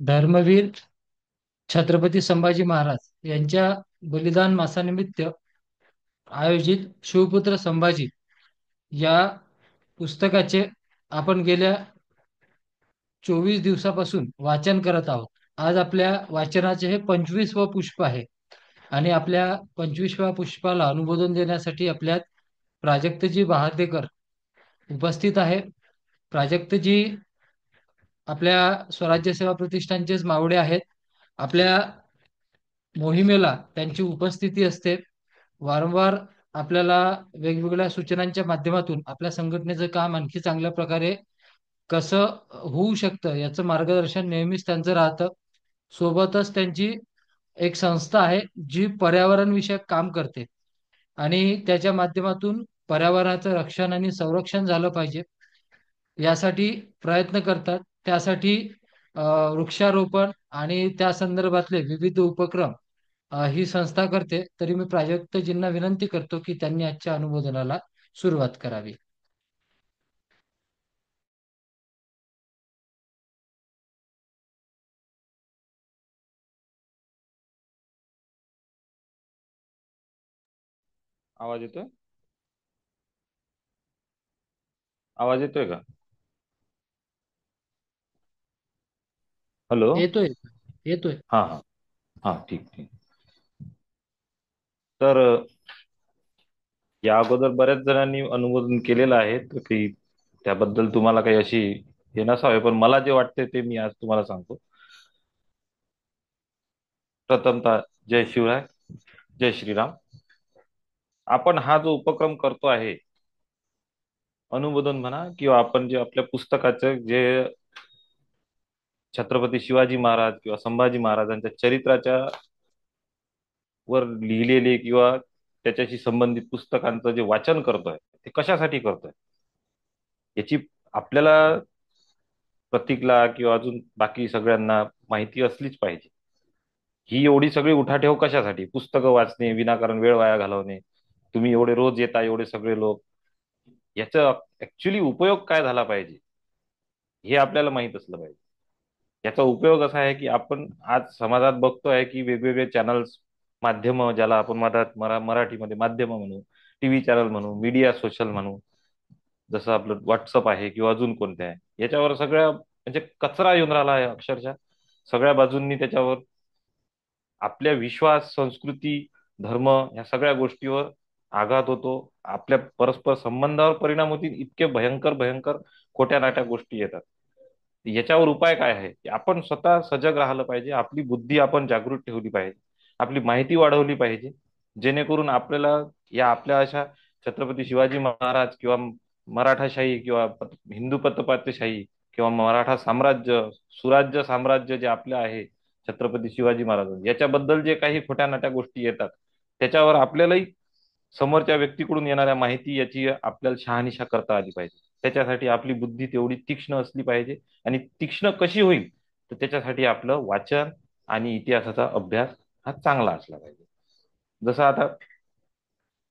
धर्मवीर छत्रपती संभाजी महाराज यांच्या बलिदान मासानिमित्त आयोजित शिवपुत्र संभाजी या पुस्तकाचे आपण गेल्या 24 दिवसापासून वाचन करत आहोत. आज आपल्या वाचनाचे हे 25वे पुष्प आहे आणि आपल्या 25व्या पुष्पाला अनुमोदन देण्यासाठी आपल्यात प्राजक्तजी बहादेकर उपस्थित आहे. प्राजक्तजी आपल्या स्वराज्य सेवा प्रतिष्ठानचेच मावडे आहेत. आपल्या मोहिमेला त्यांची उपस्थिती असते. वारंवार आपल्याला वेगवेगळ्या सूचनांच्या माध्यमातून आपल्या संघटनेचं काम आणखी चांगल्या प्रकारे कसं होऊ शकतं याचं मार्गदर्शन नेहमीच त्यांचं राहतं. सोबतच त्यांची एक संस्था आहे जी पर्यावरण विषयक काम करते आणि त्याच्या माध्यमातून पर्यावरणाचं रक्षण आणि संरक्षण झालं पाहिजे यासाठी प्रयत्न करतात. त्यासाठी अ, वृक्षारोपण आणि त्या संदर्भातले विविध उपक्रम ही संस्था करते. तरी मी प्राजक्तजींना विनंती करतो की त्यांनी आजच्या अनुमोदनाला सुरुवात करावी. आवाज येतोय? आवाज येतोय का? हॅलो. येतोय येतोय. हा हा. हा, ठीक ठीक. तर या अगोदर बऱ्याच जणांनी अनुमोदन केलेलं आहे, तर काही त्याबद्दल तुम्हाला काही अशी हे नसावे, पण मला जे वाटते ते मी आज तुम्हाला सांगतो. प्रथमतः जय शिवराय, जय श्रीराम. आपण हा जो उपक्रम करतो आहे, अनुमोदन म्हणा किंवा आपण जे आपल्या पुस्तकाचं जे छत्रपती शिवाजी महाराज किंवा संभाजी महाराजांच्या चरित्राच्या वर लिहिलेले किंवा त्याच्याशी संबंधित पुस्तकांचं जे वाचन करतोय, ते कशासाठी करतोय याची आपल्याला, प्रतीकला किंवा अजून बाकी सगळ्यांना माहिती असलीच पाहिजे. ही एवढी सगळी उठाठेव कशासाठी? पुस्तकं वाचणे, विनाकारण वेळ वाया घालवणे, तुम्ही एवढे रोज येता एवढे सगळे लोक, याचा ऍक्च्युली उपयोग काय झाला पाहिजे हे आपल्याला माहित असलं पाहिजे. याचा उपयोग असा आहे की आपण आज समाजात बघतोय की वेगवेगळे चॅनल्स, माध्यम, ज्याला आपण मराठीमध्ये माध्यम म्हणू, टीव्ही चॅनल म्हणू, मीडिया सोशल म्हणू, जसं आपलं व्हॉट्सअप आहे किंवा अजून कोणते आहे, याच्यावर सगळ्या म्हणजे कचरा येऊन राहिला आहे अक्षरशः. सगळ्या बाजूंनी त्याच्यावर आपल्या विश्वास, संस्कृती, धर्म या सगळ्या गोष्टीवर आघात होतो. आपल्या परस्पर संबंधावर परिणाम होतील इतके भयंकर भयंकर खोट्या नाट्या गोष्टी येतात. याच्यावर उपाय काय आहे की आपण स्वतः सजग राहिलं पाहिजे, आपली बुद्धी आपण जागृत ठेवली पाहिजे, आपली माहिती वाढवली पाहिजे, जेणेकरून आपल्याला या आपल्या अशा छत्रपती शिवाजी महाराज किंवा मराठाशाही किंवा हिंदू पतपातशाही किंवा मराठा साम्राज्य, सुराज्य साम्राज्य जे आपलं आहे, छत्रपती शिवाजी महाराज याच्याबद्दल जे काही खोट्या नाट्या गोष्टी येतात, त्याच्यावर आपल्यालाही समोरच्या व्यक्तीकडून येणाऱ्या माहिती याची आपल्याला शहानिशा करता आली पाहिजे. त्याच्यासाठी आपली बुद्धी तेवढी तीक्ष्ण असली पाहिजे. आणि तीक्ष्ण कशी होईल? तर त्याच्यासाठी आपलं वाचन आणि इतिहासाचा अभ्यास हा चांगला असला पाहिजे. जसं आता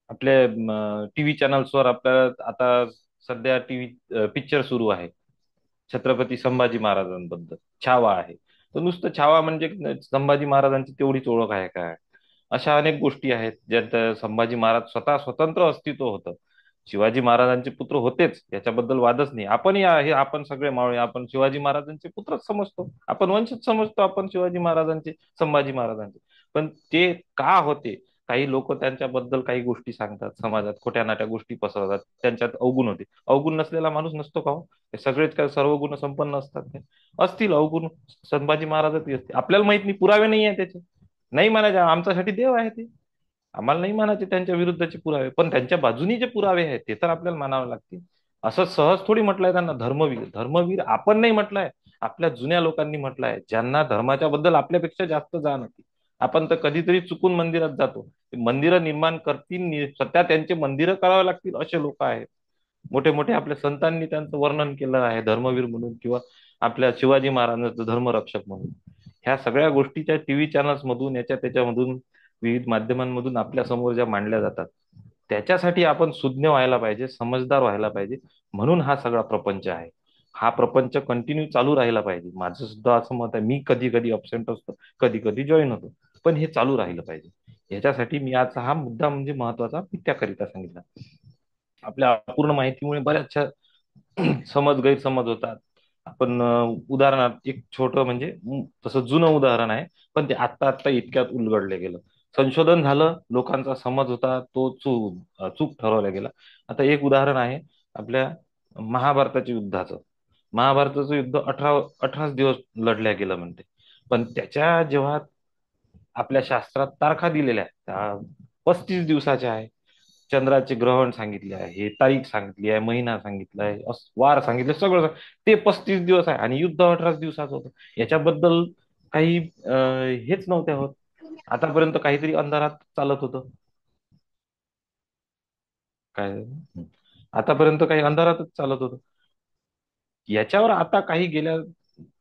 आपल्या टीव्ही चॅनल्सवर आपल्याला आता सध्या टीव्ही पिक्चर सुरू आहे छत्रपती संभाजी महाराजांबद्दल, छावा आहे. तर नुसतं छावा म्हणजे संभाजी महाराजांची तेवढीच ओळख आहे काय? अशा अनेक गोष्टी आहेत ज्यात संभाजी महाराज स्वतः स्वतंत्र अस्तित्व होतं. शिवाजी महाराजांचे पुत्र होतेच, याच्याबद्दल वादच नाही. आपणही आहे, आपण सगळे मावळे आपण शिवाजी महाराजांचे पुत्रच समजतो, आपण वंशच समजतो आपण शिवाजी महाराजांचे, संभाजी महाराजांचे. पण ते का होते? काही लोक त्यांच्याबद्दल काही गोष्टी सांगतात, समाजात खोट्या नाट्या गोष्टी पसरवतात, त्यांच्यात अवगुण होते. अवगुण नसलेला माणूस नसतो का हो? हे सगळेच काय सर्व गुण संपन्न असतात ते? असतील अवगुण, संभाजी महाराजातही असते, आपल्याला माहित नाही, पुरावे नाही आहे त्याचे. नाही म्हणायचे आमच्यासाठी देव आहे ते, आम्हाला नाही मानायचे त्यांच्या विरुद्धचे पुरावे, पण त्यांच्या बाजूनी जे पुरावे आहेत ते तर आपल्याला मानावे लागतील. असं सहज थोडी म्हटलंय त्यांना धर्मवीर. धर्मवीर आपण नाही म्हटलंय, आपल्या जुन्या लोकांनी म्हटलंय, ज्यांना धर्माच्या बद्दल आपल्यापेक्षा जास्त जाण होती. आपण तर कधीतरी चुकून मंदिरात जातो, मंदिरं निर्माण करतील, सध्या त्यांचे मंदिरं करावे लागतील असे लोक आहेत. मोठे मोठे आपल्या संतांनी त्यांचं वर्णन केलं आहे धर्मवीर म्हणून, किंवा आपल्या शिवाजी महाराजांचं धर्मरक्षक म्हणून. ह्या सगळ्या गोष्टीच्या टीव्ही चॅनल्स मधून, याच्या त्याच्यामधून, विविध माध्यमांमधून आपल्या समोर ज्या मांडल्या जातात, त्याच्यासाठी आपण सुज्ञ व्हायला पाहिजे, समजदार व्हायला पाहिजे. म्हणून हा सगळा प्रपंच आहे. हा प्रपंच कंटिन्यू चालू राहिला पाहिजे. माझं सुद्धा असं मत आहे. मी कधी कधी अब्सेंट असतो, कधी कधी जॉईन होतो, पण हे चालू राहिलं पाहिजे. याच्यासाठी मी आज हा मुद्दा म्हणजे महत्वाचा मी त्याकरिता सांगितला. आपल्या अपूर्ण माहितीमुळे बऱ्याचशा समज गैरसमज होतात. आपण उदाहरणार्थ एक छोटं म्हणजे तसं जुनं उदाहरण आहे, पण ते आत्ता आत्ता इतक्यात उलगडलं गेलं. संशोधन झालं, लोकांचा समज होता तो चूक ठरवला गेला. आता एक उदाहरण आहे आपल्या महाभारताच्या युद्धाचं. महाभारताचं युद्ध 18 दिवस लढल्या गेलं म्हणते. पण त्याच्या जेव्हा आपल्या शास्त्रात तारखा दिलेल्या आहेत त्या 35 दिवसाच्या आहे. चंद्राचे ग्रहण सांगितले आहे, तारीख सांगितली आहे, महिना सांगितला आहे, वार सांगितले, सगळं ते 35 दिवस आहे आणि युद्ध 18 दिवसाचं होतं. याच्याबद्दल काही हेच नव्हते होत. आतापर्यंत काहीतरी अंधारात चालत होतं. काय आतापर्यंत काही अंधारातच चालत होतं. याच्यावर आता काही गेल्या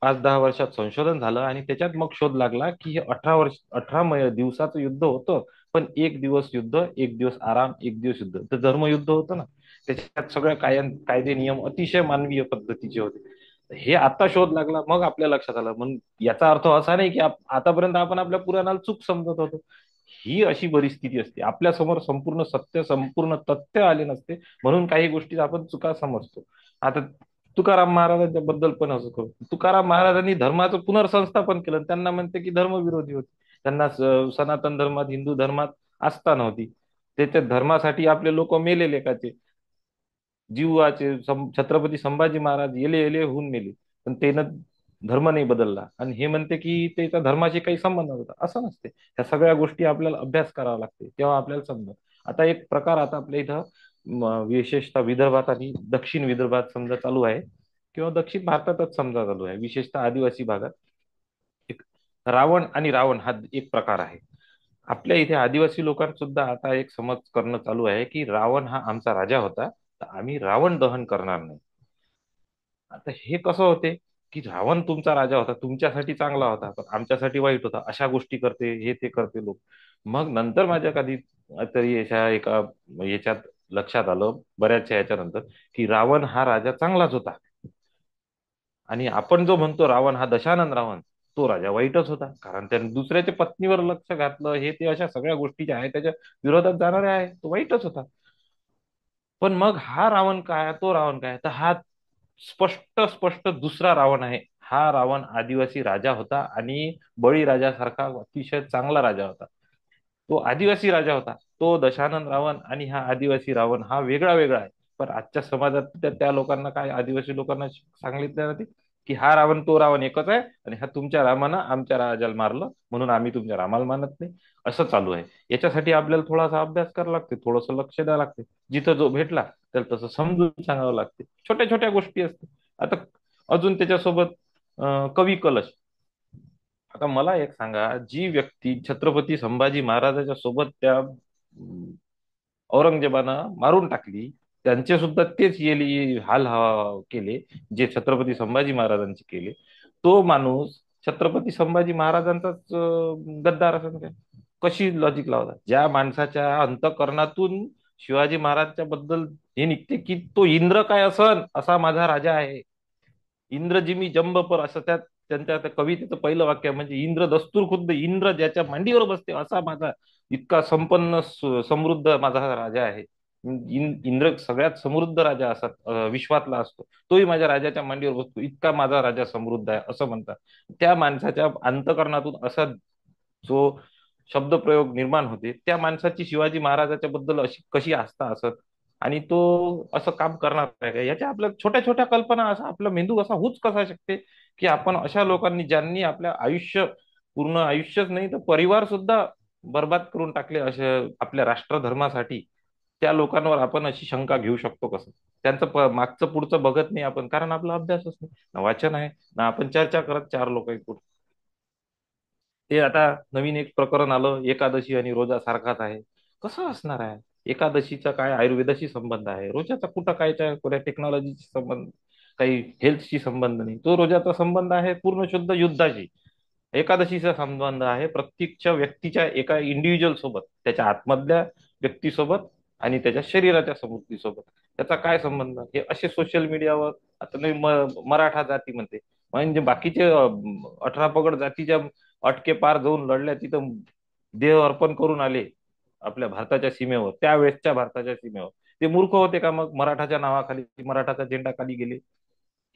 5-10 वर्षात संशोधन झालं आणि त्याच्यात मग शोध लागला की हे 18 दिवसाचं युद्ध होतं. पण एक दिवस युद्ध, एक दिवस आराम, एक दिवस युद्ध, तर धर्मयुद्ध होतं ना. त्याच्यात सगळ्या कायदे नियम अतिशय मानवीय पद्धतीचे होते. हे आता शोध लागला मग आपल्या लक्षात आलं. मग याचा अर्थ असा नाही की आतापर्यंत आपण आपल्या पुराणाला चूक समजत होतो. ही अशी परिस्थिती असते, आपल्या समोर संपूर्ण सत्य, संपूर्ण तथ्य आले नसते, म्हणून काही गोष्टी आपण चुका समजतो. आता तुकाराम महाराजांच्या बद्दल पण असं करू. तुकाराम महाराजांनी धर्माचं पुनर्संस्थापन केलं. त्यांना म्हणते की धर्मविरोधी होते. त्यांना सनातन धर्मात, हिंदू धर्मात आस्था नव्हती. त्याच्या धर्मासाठी आपले लोक मेले लेखाचे, जीवाचे. छत्रपती संभाजी महाराज येले येले होऊन मेले, पण त्यानं धर्म नाही बदलला. आणि हे म्हणते की त्याचा धर्माशी काही संबंध होता. असं नसते. ह्या सगळ्या गोष्टी आपल्याला अभ्यास करावा लागते, तेव्हा आपल्याला समजत. आता एक प्रकार आता आपल्या इथं विशेषतः विदर्भात आणि दक्षिण विदर्भात समजा चालू आहे, किंवा दक्षिण भारतातच समजा चालू आहे, विशेषतः आदिवासी भागात. एक रावण आणि रावण हा एक प्रकार आहे. आपल्या इथे आदिवासी लोकांत सुद्धा आता एक समज करणं चालू आहे की रावण हा आमचा राजा होता, तर आम्ही रावण दहन करणार नाही. आता हे कसं होते की रावण तुमचा राजा होता, तुमच्यासाठी चांगला होता, पण आमच्यासाठी वाईट होता, अशा गोष्टी करते, हे ते करते लोक. मग नंतर माझ्या कधी तरी एका याच्यात लक्षात आलं, बऱ्याचशा याच्यानंतर, की रावण हा राजा चांगलाच होता आणि आपण जो म्हणतो रावण हा दशानन रावण, तो राजा वाईटच होता, कारण त्याने दुसऱ्याच्या पत्नीवर लक्ष घातलं, हे ते अशा सगळ्या गोष्टी ज्या आहेत त्याच्या विरोधात जाणाऱ्या आहे, तो वाईटच होता. पण मग हा रावण काय, तो रावण काय, तर हा स्पष्ट स्पष्ट दुसरा रावण आहे. हा रावण आदिवासी राजा होता आणि बळीराजासारखा अतिशय चांगला राजा होता. तो आदिवासी राजा होता. तो दशानन रावण आणि हा आदिवासी रावण हा वेगळा वेगळा आहे. पण आजच्या समाजात त्या लोकांना काय, आदिवासी लोकांना सांगितलं जाते की हा रावण तो रावण एकच आहे, आणि हा तुमच्या रामानं आमच्या राजाला मारलं म्हणून आम्ही तुमच्या रामाला मानत नाही, असं चालू आहे. याच्यासाठी आपल्याला थोडासा अभ्यास करावा लागते, थोडंसं लक्ष द्यावं लागते. जिथं जो भेटला त्याला तसं समजून सांगावं लागते. छोट्या छोट्या गोष्टी असतात. आता अजून त्याच्यासोबत कवी कलश. आता मला एक सांगा, जी व्यक्ती छत्रपती संभाजी महाराजाच्या सोबत त्या औरंगजेबानं मारून टाकली, त्यांचे सुद्धा तेच हाल केले जे छत्रपती संभाजी महाराजांचे केले, तो माणूस छत्रपती संभाजी महाराजांचाच गद्दार असेल काय? कशी लॉजिक लावतात? ज्या माणसाच्या अंतःकरणातून शिवाजी महाराजच्या बद्दल हे निघते की तो इंद्र काय असन असा माझा राजा आहे, इंद्र जिमी जंबपर, असं त्यांच्या त्या कवितेचं पहिलं वाक्य म्हणजे इंद्र दस्तूर खुद्द इंद्र ज्याच्या मांडीवर बसते असा माझा इतका संपन्न समृद्ध माझा हा राजा आहे. इंद्र सगळ्यात समृद्ध राजा असा विश्वातला असतो, तोही माझ्या राजाच्या मांडीवर बसतो, इतका माझा राजा समृद्ध आहे असं म्हणतात. त्या माणसाच्या अंतकरणातून असा जो शब्दप्रयोग निर्माण होते, त्या माणसाची शिवाजी महाराजाच्या बद्दल अशी कशी आस्था असत, आणि तो असं काम करणार आहे का? याच्या आपल्या छोट्या छोट्या कल्पना, असा आपला मेंदू असा होऊच कसा शकते की आपण अशा लोकांनी, ज्यांनी आपल्या आयुष्य, पूर्ण आयुष्यच नाही तर परिवार सुद्धा बर्बाद करून टाकले अशा आपल्या राष्ट्रधर्मासाठी, त्या लोकांवर आपण अशी शंका घेऊ शकतो कसं? त्यांचं मागचं पुढचं बघत नाही आपण, कारण आपला अभ्यासच नाही, ना वाचन आहे, ना आपण चर्चा करत चार लोक ऐकून. ते आता नवीन एक प्रकरण आलं, एकादशी आणि रोजा सारखाच आहे. कसं असणार आहे? एकादशीचा काय आयुर्वेदाशी संबंध आहे, रोजाचा कुठं कायच्या कोणत्या टेक्नॉलॉजीशी संबंध, काही हेल्थशी संबंध नाही. तो रोजाचा संबंध आहे पूर्ण शुद्ध युद्धाशी. एकादशीचा संबंध आहे प्रत्येकच्या व्यक्तीच्या, एका इंडिव्हिज्युअल सोबत, त्याच्या आतमधल्या व्यक्तीसोबत, आणि त्याच्या शरीराच्या समृद्धीसोबत त्याचा काय संबंध? हे असे सोशल मीडियावर आता नाही मराठा जाती म्हणते, म्हणजे बाकीचे 18 पगड जातीच्या अटके पार जाऊन लढल्या तिथं देह अर्पण करून आले आपल्या भारताच्या सीमेवर, त्यावेळेसच्या भारताच्या सीमेवर. ते मूर्ख होते का मग मराठाच्या नावाखाली मराठाचा झेंडा खाली गेले?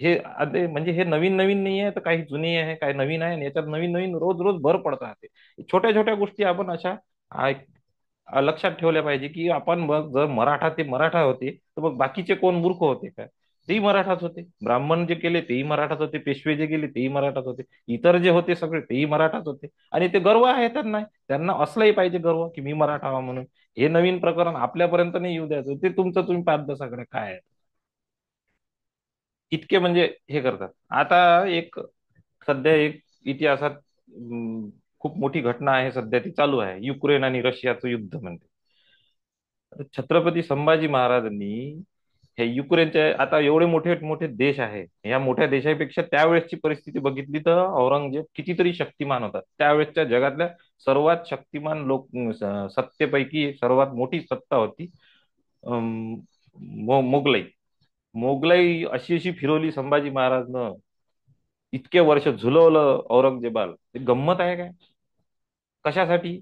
हे म्हणजे हे नवीन नवीन नाही आहे, तर काही जुनी आहे, काही नवीन आहे, आणि याच्यात नवीन नवीन रोज रोज भर पडत राहते. छोट्या छोट्या गोष्टी आपण अशा लक्षात ठेवल्या पाहिजे, की आपण मग जर मराठा ते मराठा होते, तर मग बाकीचे कोण मूर्ख होते काय? तेही मराठाच होते. ब्राह्मण जे केले तेही मराठाच होते, पेशवे जे गेले तेही मराठाच होते, इतर जे होते सगळे तेही मराठाच होते. आणि ते गर्व आहे त्यांना, त्यांना असलंही पाहिजे गर्व की मी मराठा आहे म्हणून. हे नवीन प्रकरण आपल्यापर्यंत नाही येऊ द्यायचं. ते तुमचं तुम्ही पाहत बसा सगळं काय आहे. इतके म्हणजे हे करतात. आता एक सध्या एक इतिहासात खूप मोठी घटना आहे, सध्या ती चालू आहे, युक्रेन आणि रशियाचं युद्ध म्हणते. आता छत्रपती संभाजी महाराजांनी हे युक्रेनचे, आता एवढे मोठे मोठे देश आहे, या मोठ्या देशापेक्षा त्यावेळेसची परिस्थिती बघितली तर औरंगजेब कितीतरी शक्तिमान होता. त्यावेळेसच्या जगातल्या सर्वात शक्तिमान लोक सत्तेपैकी सर्वात मोठी सत्ता होती अं, मोगलाई. मोगलाई अशी अशी फिरवली संभाजी महाराजनं, इतके वर्ष झुलवलं औरंगजेबाला. ते गंमत आहे काय? कशासाठी?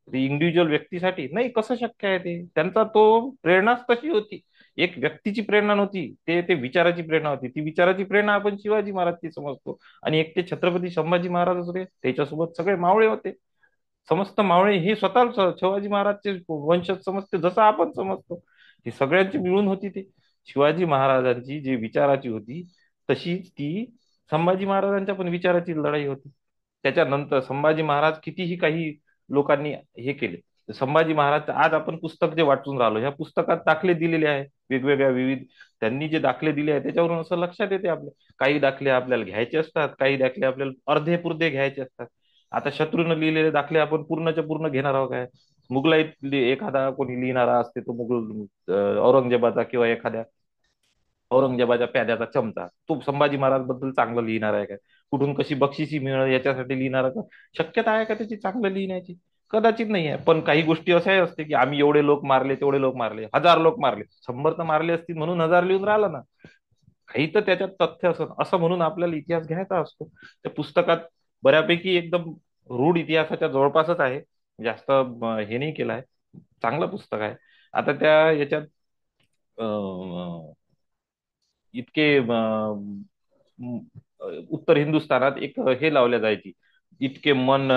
ते इंडिव्हिज्युअल व्यक्तीसाठी नाही, कसं शक्य आहे ते? त्यांचा तो प्रेरणाच तशी होती. एक व्यक्तीची प्रेरणा नव्हती, ते ते विचाराची प्रेरणा होती. ती विचाराची प्रेरणा आपण शिवाजी महाराजची समजतो. आणि एक ते छत्रपती संभाजी महाराजच होते, त्याच्यासोबत सगळे मावळे होते. समस्त मावळे हे स्वतः शिवाजी महाराजचे वंशज समजते, जसं आपण समजतो. ही सगळ्यांची मिळून होती ते. शिवाजी महाराजांची जी विचाराची होती, तशीच ती संभाजी महाराजांच्या पण विचाराची लढाई होती. त्याच्यानंतर संभाजी महाराज कितीही काही लोकांनी हे केले, संभाजी महाराज आज आपण पुस्तक जे वाचून राहिलो, ह्या पुस्तकात दाखले दिलेले आहे वेगवेगळ्या विविध. त्यांनी जे दाखले दिले आहेत त्याच्यावरून असं लक्षात येते आपल्या, काही दाखले आपल्याला घ्यायचे असतात, काही दाखले आपल्याला अर्धे पुर्धे घ्यायचे असतात. आता शत्रूनं लिहिलेले दाखले आपण पूर्णच्या पूर्ण घेणार आहोत काय? मुघलाईत एखादा कोणी लिहिणारा असते तो औरंगजेबाचा किंवा एखाद्या औरंगजेबाच्या प्याद्याचा चमचा, तो संभाजी महाराज बद्दल चांगलं लिहिणार आहे काय? कुठून कशी बक्षिसी मिळेल याच्यासाठी लिहिणार का? शक्यता आहे का त्याची चांगलं लिहिण्याची? कदाचित नाही आहे. पण काही गोष्टी अशाही असते की आम्ही एवढे लोक मारले, तेवढे लोक मारले, 1000 लोक मारले, 100 तर मारले असतील म्हणून 1000 लिहून राहिलं ना. काही तर त्याच्यात तथ्य असं असं म्हणून आपल्याला इतिहास घ्यायचा असतो. त्या पुस्तकात बऱ्यापैकी एकदम रूढ इतिहासाच्या जवळपासच आहे, जास्त हे नाही केलं आहे. चांगलं पुस्तक आहे. आता त्या याच्यात इतके उत्तर हिंदुस्थानात एक हे लावल्या जायची, इतके मन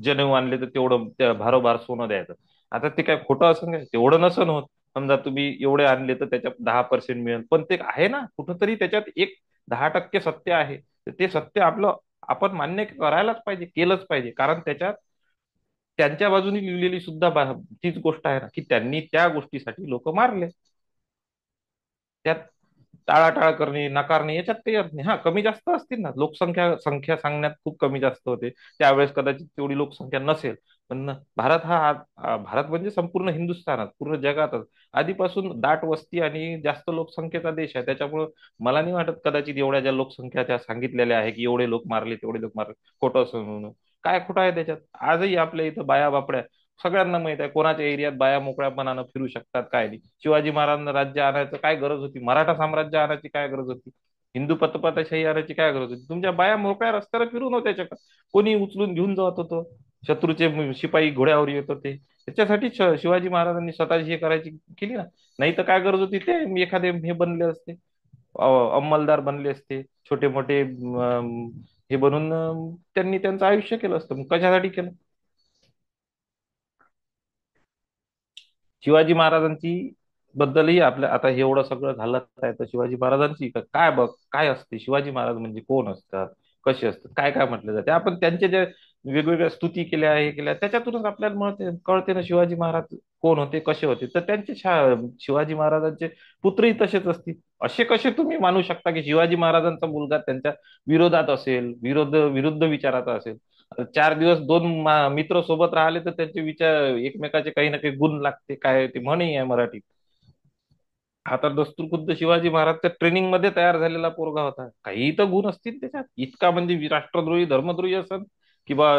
जनेऊ आणले तर तेवढं त्या भारोभार सोनं द्यायचं. आता ते काय खोटं असं काय? तेवढं नसन होत. समजा तुम्ही एवढे आणले तर त्याच्यात 10% मिळेल, पण ते आहे ना कुठंतरी त्याच्यात एक 10% सत्य आहे. तर ते सत्य आपलं आपण मान्य करायलाच पाहिजे, केलंच पाहिजे. कारण त्याच्यात त्यांच्या बाजूने लिहिलेली सुद्धा तीच गोष्ट आहे ना, की त्यांनी त्या गोष्टीसाठी लोक मारले. त्यात टाळाटाळ करणे, नाकारणे याच्यात काही अर्थ नाही. हा, कमी जास्त असतील ना, लोकसंख्या संख्या सांगण्यात खूप कमी जास्त होते त्यावेळेस, कदाचित तेवढी लोकसंख्या नसेल. पण भारत हा भारत म्हणजे संपूर्ण हिंदुस्थानात, पूर्ण जगातच आधीपासून दाट वस्ती आणि जास्त लोकसंख्येचा देश आहे. त्याच्यामुळं मला नाही वाटत कदाचित एवढ्या ज्या लोकसंख्या त्या सांगितलेल्या आहे की एवढे लोक मारले, तेवढे लोक मारले, खोटं असं म्हणून. काय खोटं आहे त्याच्यात? आजही आपल्या इथं बाया बापड्या सगळ्यांना माहित आहे, कोणाच्या एरियात बाया मोकळ्यापणानं फिरू शकतात, काय नाही. शिवाजी महाराजांना राज्य आणायचं काय गरज होती? मराठा साम्राज्य आणायची काय गरज होती? हिंदू पतपाताशाही आणायची काय गरज होती? तुमच्या बाया मोकळ्या रस्त्यावर फिरून होत्याच्या का? कोणी उचलून घेऊन जात होतं? शत्रूचे शिपाई घोड्यावर येत होते. त्याच्यासाठी शिवाजी महाराजांनी स्वतःची हे करायची केली ना. नाही तर काय गरज होती? ते एखादे हे बनले असते, अंमलदार बनले असते, छोटे मोठे हे बनून त्यांनी त्यांचं आयुष्य केलं असतं. मग कशासाठी केलं? शिवाजी महाराजांची बद्दलही आपल्या आता हे एवढं सगळं झालं आहे, तर शिवाजी महाराजांची काय बघ काय असते, शिवाजी महाराज म्हणजे कोण असतात, कसे असतात, काय काय म्हटलं जाते, आपण त्यांचे जे वेगवेगळ्या स्तुती केल्या हे केल्या त्याच्यातूनच आपल्याला कळते ना शिवाजी महाराज कोण होते, कसे होते. तर त्यांचे शिवाजी महाराजांचे पुत्रही तसेच असतील. असे कसे तुम्ही मानू शकता की शिवाजी महाराजांचा मुलगा त्यांच्या विरोधात असेल, विरुद्ध विचाराचा असेल? 4 दिवस दोन मित्र सोबत राहिले तर त्यांचे विचार एकमेकाचे काही ना काही गुण लागते, काय ते म्हणही आहे मराठीत. हा तर दस्तूर खुद्द शिवाजी महाराजच्या ट्रेनिंग मध्ये तयार झालेला पोरगा होता. काही तर गुण असतील त्याच्यात, इतका म्हणजे राष्ट्रद्रोही धर्मद्रोही असन किंवा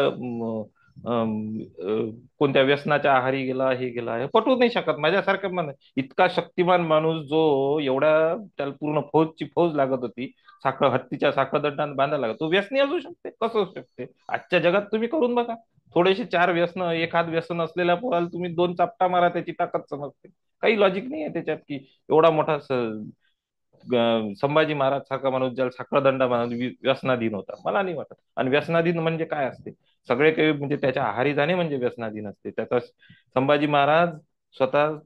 कोणत्या व्यसनाच्या आहारी गेला, हे गेला, हे पटवू नाही शकत माझ्यासारखा इतका शक्तिमान माणूस जो एवढ्या त्याला पूर्ण फौजची फौज लागत होती, हत्तीच्या साखळदंडात बांधायला लागत, तो व्यसनी असू शकते? कसं असू शकते? आजच्या जगात तुम्ही करून बघा. थोडेसे चार व्यसन, एखाद व्यसन असलेल्या पोराला तुम्ही दोन चापटा मारा, त्याची ताकद समजते. काही लॉजिक नाही आहे त्याच्यात की एवढा मोठा संभाजी महाराज सारखा माणूस ज्याला साखळदंडा माणूस व्यसनाधीन होता, मला नाही वाटत. आणि व्यसनाधीन म्हणजे काय असते? सगळे काही म्हणजे त्याच्या आहारी जाणे म्हणजे व्यसनाधीन असते. त्याचा संभाजी महाराज स्वतः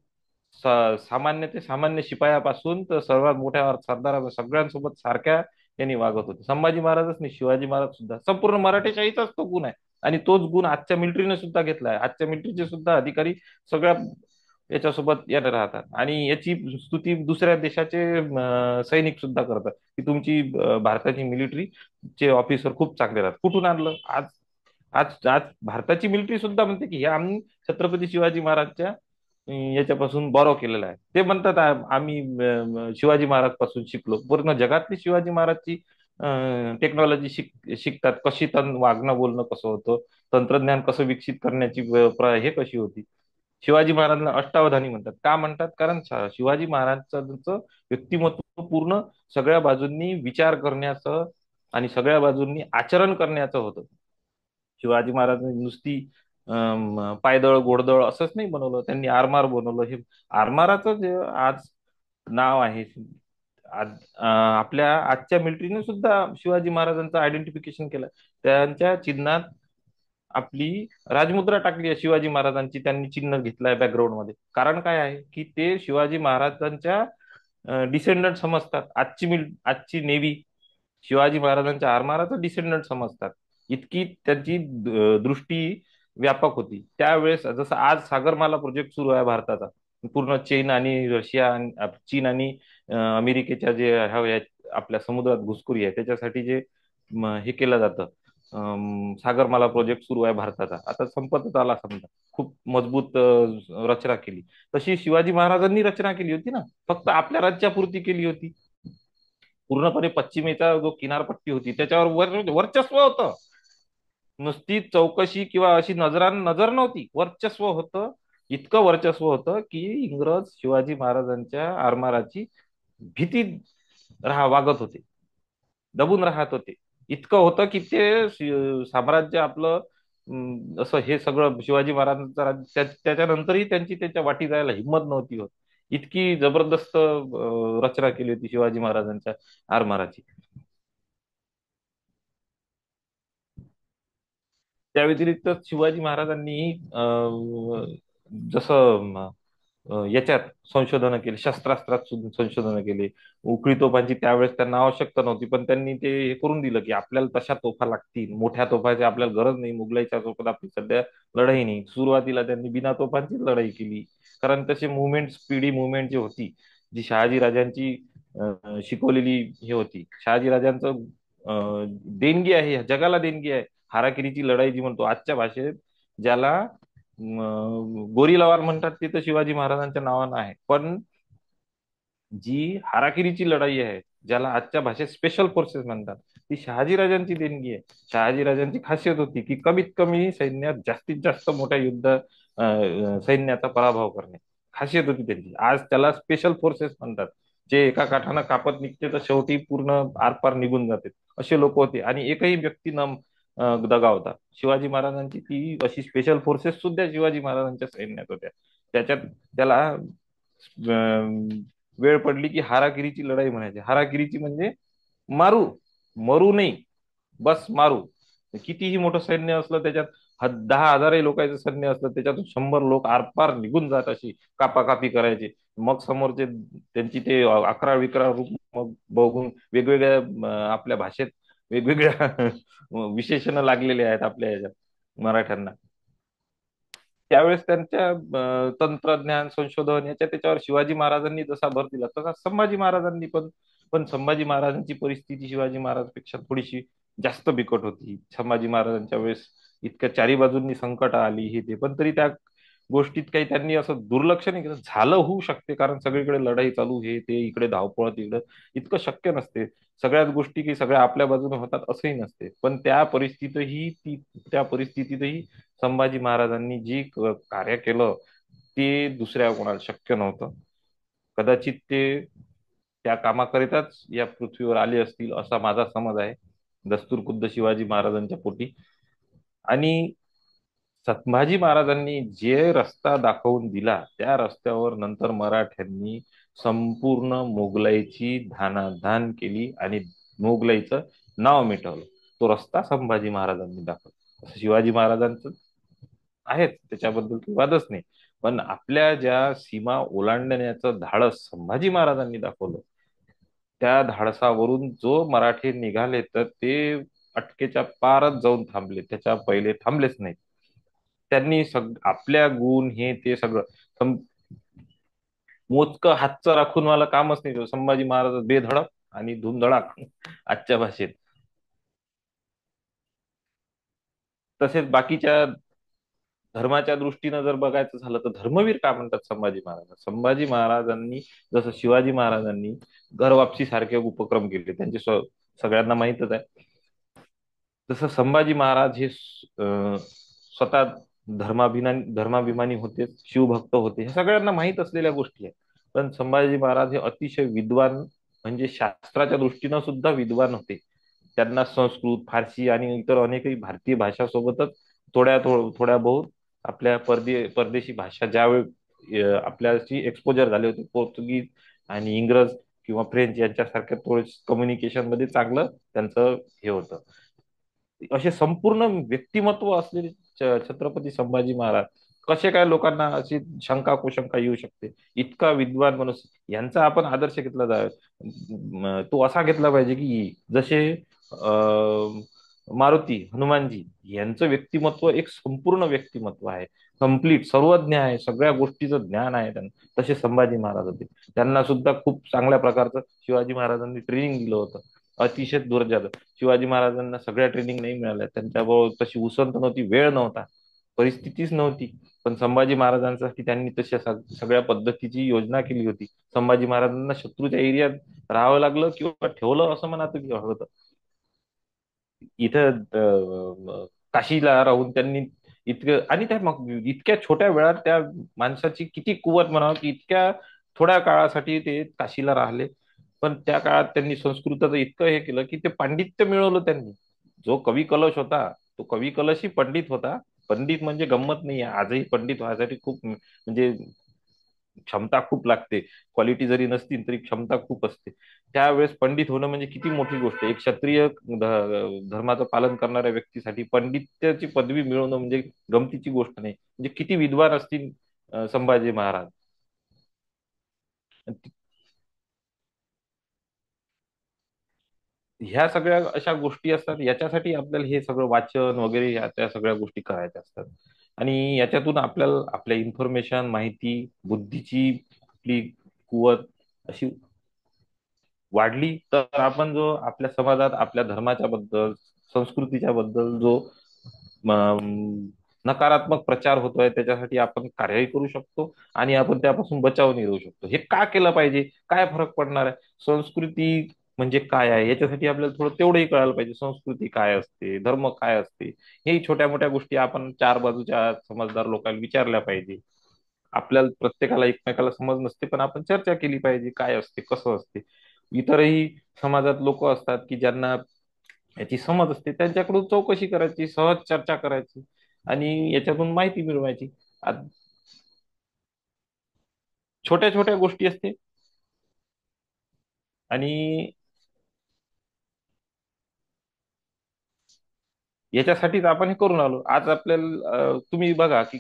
सामान्य ते सामान्य शिपायापासून तर सर्वात मोठ्या सरदार सगळ्यांसोबत सारख्या यांनी वागत होते. संभाजी महाराजच नाही, शिवाजी महाराज सुद्धा. संपूर्ण मराठेशाहीचाच तो गुण आहे. आणि तोच गुण आजच्या मिलिटरीने सुद्धा घेतला आहे. आजच्या मिलिटरीचे सुद्धा अधिकारी सगळ्या याच्यासोबत येत राहतात, आणि याची स्तुती दुसऱ्या देशाचे सैनिक सुद्धा करतात की तुमची भारताची मिलिटरी चे ऑफिसर खूप चांगले राहतात. कुठून आणलं? आज आज आज भारताची मिलिटरी सुद्धा म्हणते की हे आम्ही छत्रपती शिवाजी महाराजच्या याच्यापासून बॉरो केलेला आहे. ते म्हणतात आम्ही शिवाजी महाराज पासून शिकलो. पूर्ण जगातली शिवाजी महाराजची टेक्नॉलॉजी शिकतात. कशी वागणं बोलणं कसं होतं, तंत्रज्ञान कसं विकसित करण्याची हे कशी होती. शिवाजी महाराजांना अष्टावधानी म्हणतात. का म्हणतात? कारण शिवाजी महाराजांचं व्यक्तिमत्व पूर्ण सगळ्या बाजूंनी विचार करण्याचं आणि सगळ्या बाजूंनी आचरण करण्याचं होतं. शिवाजी महाराजांनी नुसती पायदळ घोडदळ असंच नाही बनवलं, त्यांनी आरमार बनवलं. हे आरमाराचं जे आज नाव आहे, आज आपल्या आजच्या मिलिटरीने सुद्धा शिवाजी महाराजांचं आयडेंटिफिकेशन केलं. त्यांच्या चिन्हात आपली राजमुद्रा टाकली आहे शिवाजी महाराजांची, त्यांनी चिन्ह घेतलंय बॅकग्राऊंड मध्ये. कारण काय आहे की ते शिवाजी महाराजांच्या डिसेंडंट समजतात. आजची नेव्ही शिवाजी महाराजांच्या आरमाराचं डिसेंडंट समजतात. इतकी त्यांची दृष्टी व्यापक होती त्यावेळेस. जसं आज सागरमाला प्रोजेक्ट सुरू आहे भारताचा, पूर्ण चीन आणि रशिया चीन आणि अमेरिकेच्या जे आपल्या समुद्रात घुसखोरी आहे त्याच्यासाठी जे हे केलं जातं, सागरमाला प्रोजेक्ट सुरू आहे भारताचा, आता संपतच आला समजा. खूप मजबूत रचना केली. तशी शिवाजी महाराजांनी रचना केली होती ना, फक्त आपल्या राज्यापुरती केली होती. पूर्णपणे पश्चिमेचा जो किनारपट्टी होती त्याच्यावर वर्चस्व होतं. नुसती चौकशी किंवा अशी नजर नव्हती, वर्चस्व होतं. इतकं वर्चस्व होतं की इंग्रज शिवाजी महाराजांच्या आरमाराची भीती वागत होते, दबून राहत होते. इतकं होतं की ते साम्राज्य आपलं असं हे सगळं शिवाजी महाराजांचं राज्य त्याच्यानंतरही त्यांची त्याच्या वाटी जायला हिंमत नव्हती होत. इतकी जबरदस्त रचना केली होती शिवाजी महाराजांच्या आरमाराची. त्या व्यतिरिक्त शिवाजी महाराजांनी जसं याच्यात संशोधन केले, शस्त्रास्त्रात संशोधन केले. उखळी तोफांची त्यावेळेस त्यांना आवश्यकता नव्हती, पण त्यांनी ते हे करून दिलं की आपल्याला तशा तोफा लागतील. मोठ्या तोफाची आपल्याला गरज नाही, मुघलाईच्या सोबत आपली सध्या लढाई नाही. सुरुवातीला त्यांनी बिना तोफांचीच लढाई केली. कारण तसे मुवमेंट, स्पीडी मुवमेंट जी होती, जी शहाजी राजांची शिकवलेली हे होती. शहाजी राजांचं देणगी आहे, जगाला देणगी आहे. हाराकिरीची लढाई जी म्हणतो आजच्या भाषेत, ज्याला गोरीला वार म्हणतात, ते तर शिवाजी महाराजांच्या नावानं आहे. पण जी हाराकिरीची लढाई आहे, ज्याला आजच्या भाषेत स्पेशल फोर्सेस म्हणतात, ती शहाजीराजांची देणगी आहे. शहाजीराजांची खासियत होती की कमीत कमी सैन्यात जास्तीत जास्त मोठ्या सैन्याचा पराभव करणे, खासियत होती त्यांची. आज त्याला स्पेशल फोर्सेस म्हणतात. जे एका काठानं कापत निघते तर शेवटी पूर्ण आरपार निघून जाते, असे लोक होते. आणि एकही व्यक्ती न दगावता शिवाजी महाराजांची ती अशी स्पेशल फोर्सेस सुद्धा शिवाजी महाराजांच्या सैन्यात होत्या. त्याच्यात त्याला वेळ पडली की हारागिरीची लढाई म्हणायची. हारागिरीची म्हणजे मारू, मरू नाही, बस मारू. कितीही मोठं सैन्य असलं त्याच्यात, 10,000 लोकांचं सैन्य असलं त्याच्यातून 100 लोक आरपार निघून जात, अशी कापाकापी करायची. मग समोरचे त्यांची ते अकरा विकरा रूप मग बघून वेगवेगळ्या आपल्या भाषेत वेगवेगळ्या विशेषण लागलेले आहेत आपल्या याच्यात मराठ्यांना. त्यावेळेस त्यांच्या तंत्रज्ञान संशोधन याच्या त्याच्यावर शिवाजी महाराजांनी जसा भर दिला तसा संभाजी महाराजांनी पण. पण संभाजी महाराजांची परिस्थिती शिवाजी महाराजांपेक्षा थोडीशी जास्त बिकट होती. संभाजी महाराजांच्या वेळेस इतक्या चारी बाजूंनी संकट आली हे ते, पण तरी त्या गोष्टीत काही त्यांनी असं दुर्लक्ष नाही केलं. झालं, होऊ शकते, कारण सगळीकडे लढाई चालू, हे ते, इकडे धावपळ तिकडे, इतकं शक्य नसते. सगळ्याच गोष्टी की सगळ्या आपल्या बाजूने होतात असंही नसते. पण त्या परिस्थितीतही संभाजी महाराजांनी जी कार्य केलं ते दुसऱ्या कोणाला शक्य नव्हतं. कदाचित ते त्या कामाकरिताच या पृथ्वीवर आले असतील असा माझा समज आहे, दस्तूर खुद्द शिवाजी महाराजांच्या पोटी. आणि संभाजी महाराजांनी जे रस्ता दाखवून दिला त्या रस्त्यावर नंतर मराठ्यांनी संपूर्ण मोगलाईची धानाधान केली आणि मोगलाईचं नाव मिटवलं. तो रस्ता संभाजी महाराजांनी दाखवला. असं शिवाजी महाराजांचं आहेच, त्याच्याबद्दल काही वादच नाही. पण आपल्या ज्या सीमा ओलांडण्याचं धाडस संभाजी महाराजांनी दाखवलं, त्या धाडसावरून जो मराठी निघाले तर ते अटकेच्या पारच जाऊन थांबले, त्याच्या पहिले थांबलेच नाही. त्यांनी आपल्या गुण हे ते सगळं मोजकं हातचं राखून मला कामच नाही. संभाजी महाराज बेधडक आणि धुमधडाक आजच्या भाषेत. तसेच बाकीच्या धर्माच्या दृष्टीनं जर बघायचं झालं तर धर्मवीर का म्हणतात संभाजी महाराज? संभाजी महाराजांनी जसं शिवाजी महाराजांनी घरवापसी सारखे उपक्रम केले, त्यांचे सगळ्यांना माहितच आहे. तसं संभाजी महाराज हे स्वतः धर्माभिमानी होते, शिवभक्त होते, हे सगळ्यांना माहित असलेल्या गोष्टी आहेत. पण संभाजी महाराज हे अतिशय विद्वान, म्हणजे शास्त्राच्या दृष्टीनं सुद्धा विद्वान होते. त्यांना संस्कृत, फारसी आणि इतर अनेकही भारतीय भाषासोबतच थोड्या बहुत आपल्या परदेशी भाषा ज्यावेळी आपल्याशी एक्सपोजर झाले होते, पोर्तुगीज आणि इंग्रज किंवा फ्रेंच यांच्यासारख्या थोडे कम्युनिकेशन मध्ये चांगलं त्यांचं हे होतं. असे संपूर्ण व्यक्तिमत्व असलेले छत्रपती संभाजी महाराज कसे काय लोकांना अशी शंका कुशंका येऊ शकते? इतका विद्वान मनुष्य यांचा आपण आदर्श घेतला जावे. तो असा घेतला पाहिजे की जसे मारुती हनुमानजी यांचं व्यक्तिमत्व एक संपूर्ण व्यक्तिमत्व आहे, कम्प्लीट सर्वज्ञ आहे, सगळ्या गोष्टीचं ज्ञान आहे त्यांना. तसे संभाजी महाराज होते. त्यांना सुद्धा खूप चांगल्या प्रकारचं शिवाजी महाराजांनी ट्रेनिंग दिलं होतं, अतिशय दर्जाचं. शिवाजी महाराजांना सगळ्या ट्रेनिंग नाही मिळाल्या, त्यांच्याबरोबर तशी उसंत नव्हती, वेळ नव्हता, परिस्थितीच नव्हती. पण संभाजी महाराजांसाठी त्यांनी तशा सगळ्या पद्धतीची योजना केली होती. संभाजी महाराजांना शत्रूच्या एरियात राहावं लागलं किंवा ठेवलं असं म्हणा तुम्ही हवं. इथं काशीला राहून त्यांनी इतकं, आणि त्या मग इतक्या छोट्या वेळात त्या माणसाची किती कुवत म्हणावं की इतक्या थोड्या काळासाठी ते काशीला राहिले. पण त्या काळात त्यांनी संस्कृताचं इतकं हे केलं की ते पांडित्य मिळवलं त्यांनी. जो कवी कलश होता तो कवी कलशही पंडित होता. पंडित म्हणजे गंमत नाही आहे, आजही पंडित व्हायसाठी खूप म्हणजे क्षमता खूप लागते. क्वालिटी जरी नसती तरी क्षमता खूप असते. त्यावेळेस पंडित होणं म्हणजे किती मोठी गोष्ट आहे. एक क्षत्रिय धर्माचं पालन करणाऱ्या व्यक्तीसाठी पंडित्याची पदवी मिळवणं म्हणजे गमतीची गोष्ट नाही. म्हणजे किती विद्वान असतील संभाजी महाराज. ह्या सगळ्या अशा गोष्टी असतात, याच्यासाठी आपल्याला हे सगळं वाचन वगैरे त्या सगळ्या गोष्टी करायच्या असतात. आणि याच्यातून आपल्याला आपल्या इन्फॉर्मेशन, माहिती, बुद्धीची आपली कुवत अशी वाढली तर आपण जो आपल्या समाजात आपल्या धर्माच्या बद्दल, संस्कृतीच्या बद्दल जो नकारात्मक प्रचार होतोय त्याच्यासाठी आपण कार्यही करू शकतो आणि आपण त्यापासून बचावून राहू शकतो. हे का केलं पाहिजे? काय फरक पडणार आहे? संस्कृती म्हणजे काय आहे याच्यासाठी आपल्याला थोडं तेवढंही कळायला पाहिजे. संस्कृती काय असते, धर्म काय असते, हेही छोट्या मोठ्या गोष्टी आपण चार बाजूच्या समजदार लोकांना विचारल्या पाहिजे. आपल्याला प्रत्येकाला एकमेकाला समज नसते, पण आपण चर्चा केली पाहिजे काय असते, कसं असते. इतरही समाजात लोक असतात की ज्यांना याची समज असते, त्यांच्याकडून चौकशी करायची, सहज चर्चा करायची आणि याच्यातून माहिती मिळवायची. आ- छोट्या छोट्या गोष्टी असते. आणि याच्यासाठीच आपण हे करून आलो. आज आपल्याला तुम्ही बघा की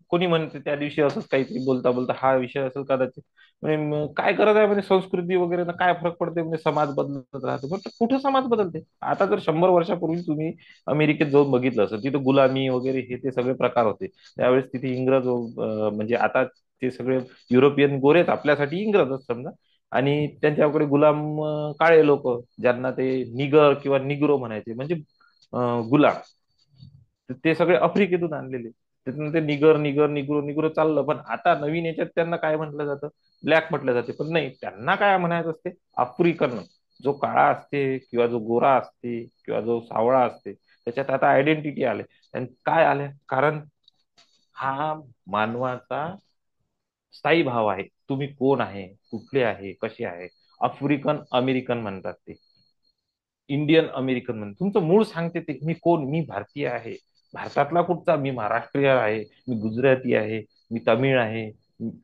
कोणी म्हणते त्या दिवशी असंच काहीतरी बोलता बोलता हा विषय असेल कदाचित, म्हणजे काय गरज आहे म्हणजे संस्कृती वगैरे ना, काय फरक पडते म्हणजे समाज बदलत राहतो. पण कुठं समाज बदलते? आता जर 100 वर्षापूर्वी तुम्ही अमेरिकेत जाऊन बघितलं असं, तिथं गुलामी वगैरे हे ते सगळे प्रकार होते. त्यावेळेस तिथे इंग्रज म्हणजे आता ते सगळे युरोपियन गोरेच आपल्यासाठी इंग्रजच समजा. आणि त्यांच्याकडे गुलाम काळे लोक, ज्यांना ते निगर किंवा निग्रो म्हणायचे, म्हणजे गुलाम. तर ते सगळे आफ्रिकेतून आणलेले. त्यातून ते निगर निगर निग्रो निग्रो चाललं. पण आता नवीन याच्यात त्यांना काय म्हटलं जातं? ब्लॅक म्हटलं जाते. पण नाही, त्यांना काय म्हणायचं असते? आफ्रिकन. जो काळा असते किंवा जो गोरा असते किंवा जो सावळा असते त्याच्यात आता आयडेंटिटी आले. आणि काय आल्या कारण हा मानवाचा स्थायी भाव आहे. तुम्ही कोण आहे, कुठले आहे, कसे आहे. आफ्रिकन अमेरिकन म्हणतात ते, इंडियन अमेरिकन म्हणतात. तुमचं मूळ सांगते ते, मी कोण, मी भारतीय आहे. भारतातला कुठचा, मी महाराष्ट्रीय आहे, मी गुजराती आहे, मी तमिळ आहे,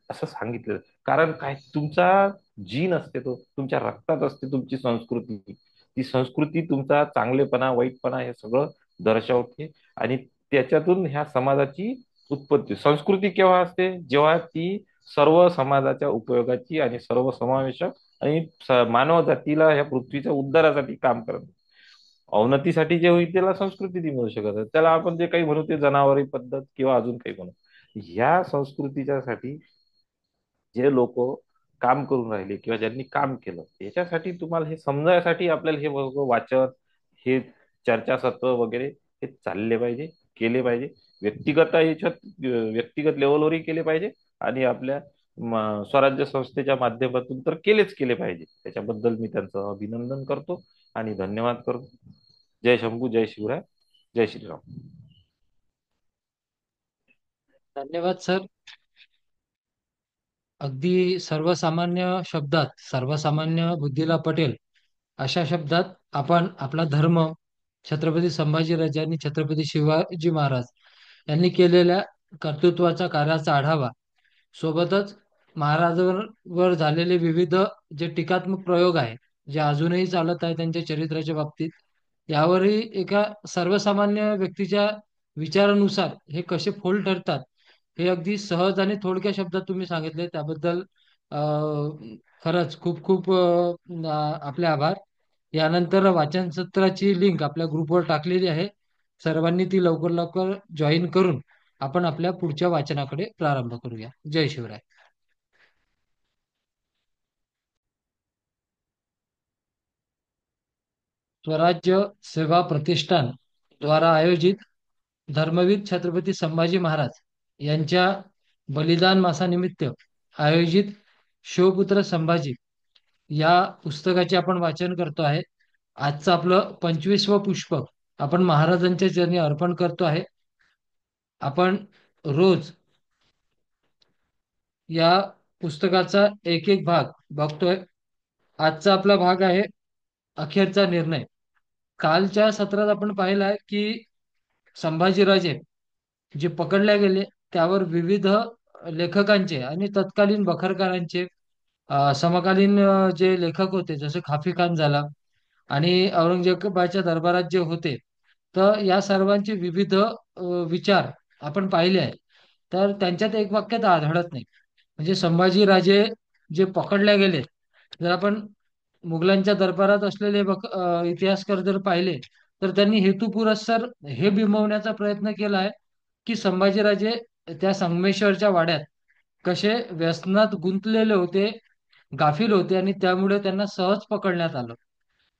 असं सांगितलं. कारण काय, तुमचा जीन असते, तो तुमच्या रक्तात असते, तुमची संस्कृती. ती संस्कृती तुमचा चांगलेपणा वाईटपणा हे सगळं दर्शवते. आणि त्याच्यातून ह्या समाजाची उत्पत्ती. संस्कृती केव्हा असते, जेव्हा ती सर्व समाजाच्या उपयोगाची आणि सर्व समावेशक आणि मानव जातीला ह्या पृथ्वीच्या उद्धारासाठी काम करत, अवनतीसाठी जे होईल त्याला संस्कृती ती म्हणू शकत नाही. त्याला आपण जे काही म्हणू ते जनावरी पद्धत किंवा अजून काही म्हणू. ह्या संस्कृतीच्या साठी जे लोक काम करून राहिले किंवा ज्यांनी काम केलं, याच्यासाठी तुम्हाला हे समजायसाठी आपल्याला हे वाचन, हे चर्चासत्र वगैरे हे चालले पाहिजे, केले पाहिजे. व्यक्तिगत याच्यात व्यक्तिगत लेवलवरही केले पाहिजे आणि आपल्या स्वराज्य संस्थेच्या माध्यमातून तर केले पाहिजे. त्याच्याबद्दल मी त्यांचं अभिनंदन करतो आणि धन्यवाद करतो. जय शंभू, जय शिवराय, जय श्रीराम. धन्यवाद सर. अगदी सर्वसामान्य शब्दात, सर्वसामान्य बुद्धीला पटेल अशा शब्दात आपण आपला धर्म, छत्रपती संभाजीराजे आणि छत्रपती शिवाजी महाराज यांनी केलेल्या कर्तृत्वाचा, कार्याचा आढावा, सोबतच महाराजांवर वर झालेले विविध जे टीकात्मक प्रयोग आहे, जे अजूनही चालत आहे त्यांच्या चरित्राच्या बाबतीत, यावरही एका सर्वसामान्य व्यक्तीच्या विचारानुसार हे कसे फोल ठरतात, हे अगदी सहज आणि थोडक्या शब्दात तुम्ही सांगितले. त्याबद्दल खरंच खूप खूप आपले आभार. यानंतर वाचन सत्राची लिंक आपल्या ग्रुपवर टाकलेली आहे. सर्वांनी ती लवकर लवकर जॉईन करून आपण आपल्या पुढच्या वाचनाकडे प्रारंभ करूया. जय शिवराय. स्वराज्य सेवा प्रतिष्ठान द्वारा आयोजित धर्मवीर छत्रपती संभाजी महाराज यांच्या बलिदान मासानिमित्त आयोजित शिवपुत्र संभाजी या पुस्तकाचे आपण वाचन करतो आहे. आजचं आपलं 25वं पुष्प आपण महाराजांच्या चरणी अर्पण करतो आहे. आपण रोज या पुस्तकाचा एक एक भाग बघतोय. आजचा आपला भाग आहे अखेरचा निर्णय. कालच्या सत्रात आपण पाहिलं आहे की संभाजीराजे जे पकडले गेले, त्यावर विविध लेखकांचे आणि तत्कालीन बखरकारांचे, समकालीन जे लेखक होते जसे खाफी खान झाला आणि औरंगजेबाच्या दरबारात जे होते, तर या सर्वांचे विविध विचार आपण पाहिले आहे. तर त्यांच्यात एक वाक्यात आढळत नाही. म्हणजे संभाजीराजे जे पकडले गेले, जर आपण मुघलांच्या दरबारात असलेले इतिहासकार जर पाहिले, तर त्यांनी हेतुपुरस्सर हे बिंबवण्याचा प्रयत्न केला आहे की संभाजीराजे त्या संगमेश्वरच्या वाड्यात कसे व्यसनात गुंतलेले होते, गाफील होते आणि त्यामुळे त्यांना सहज पकडण्यात आलं.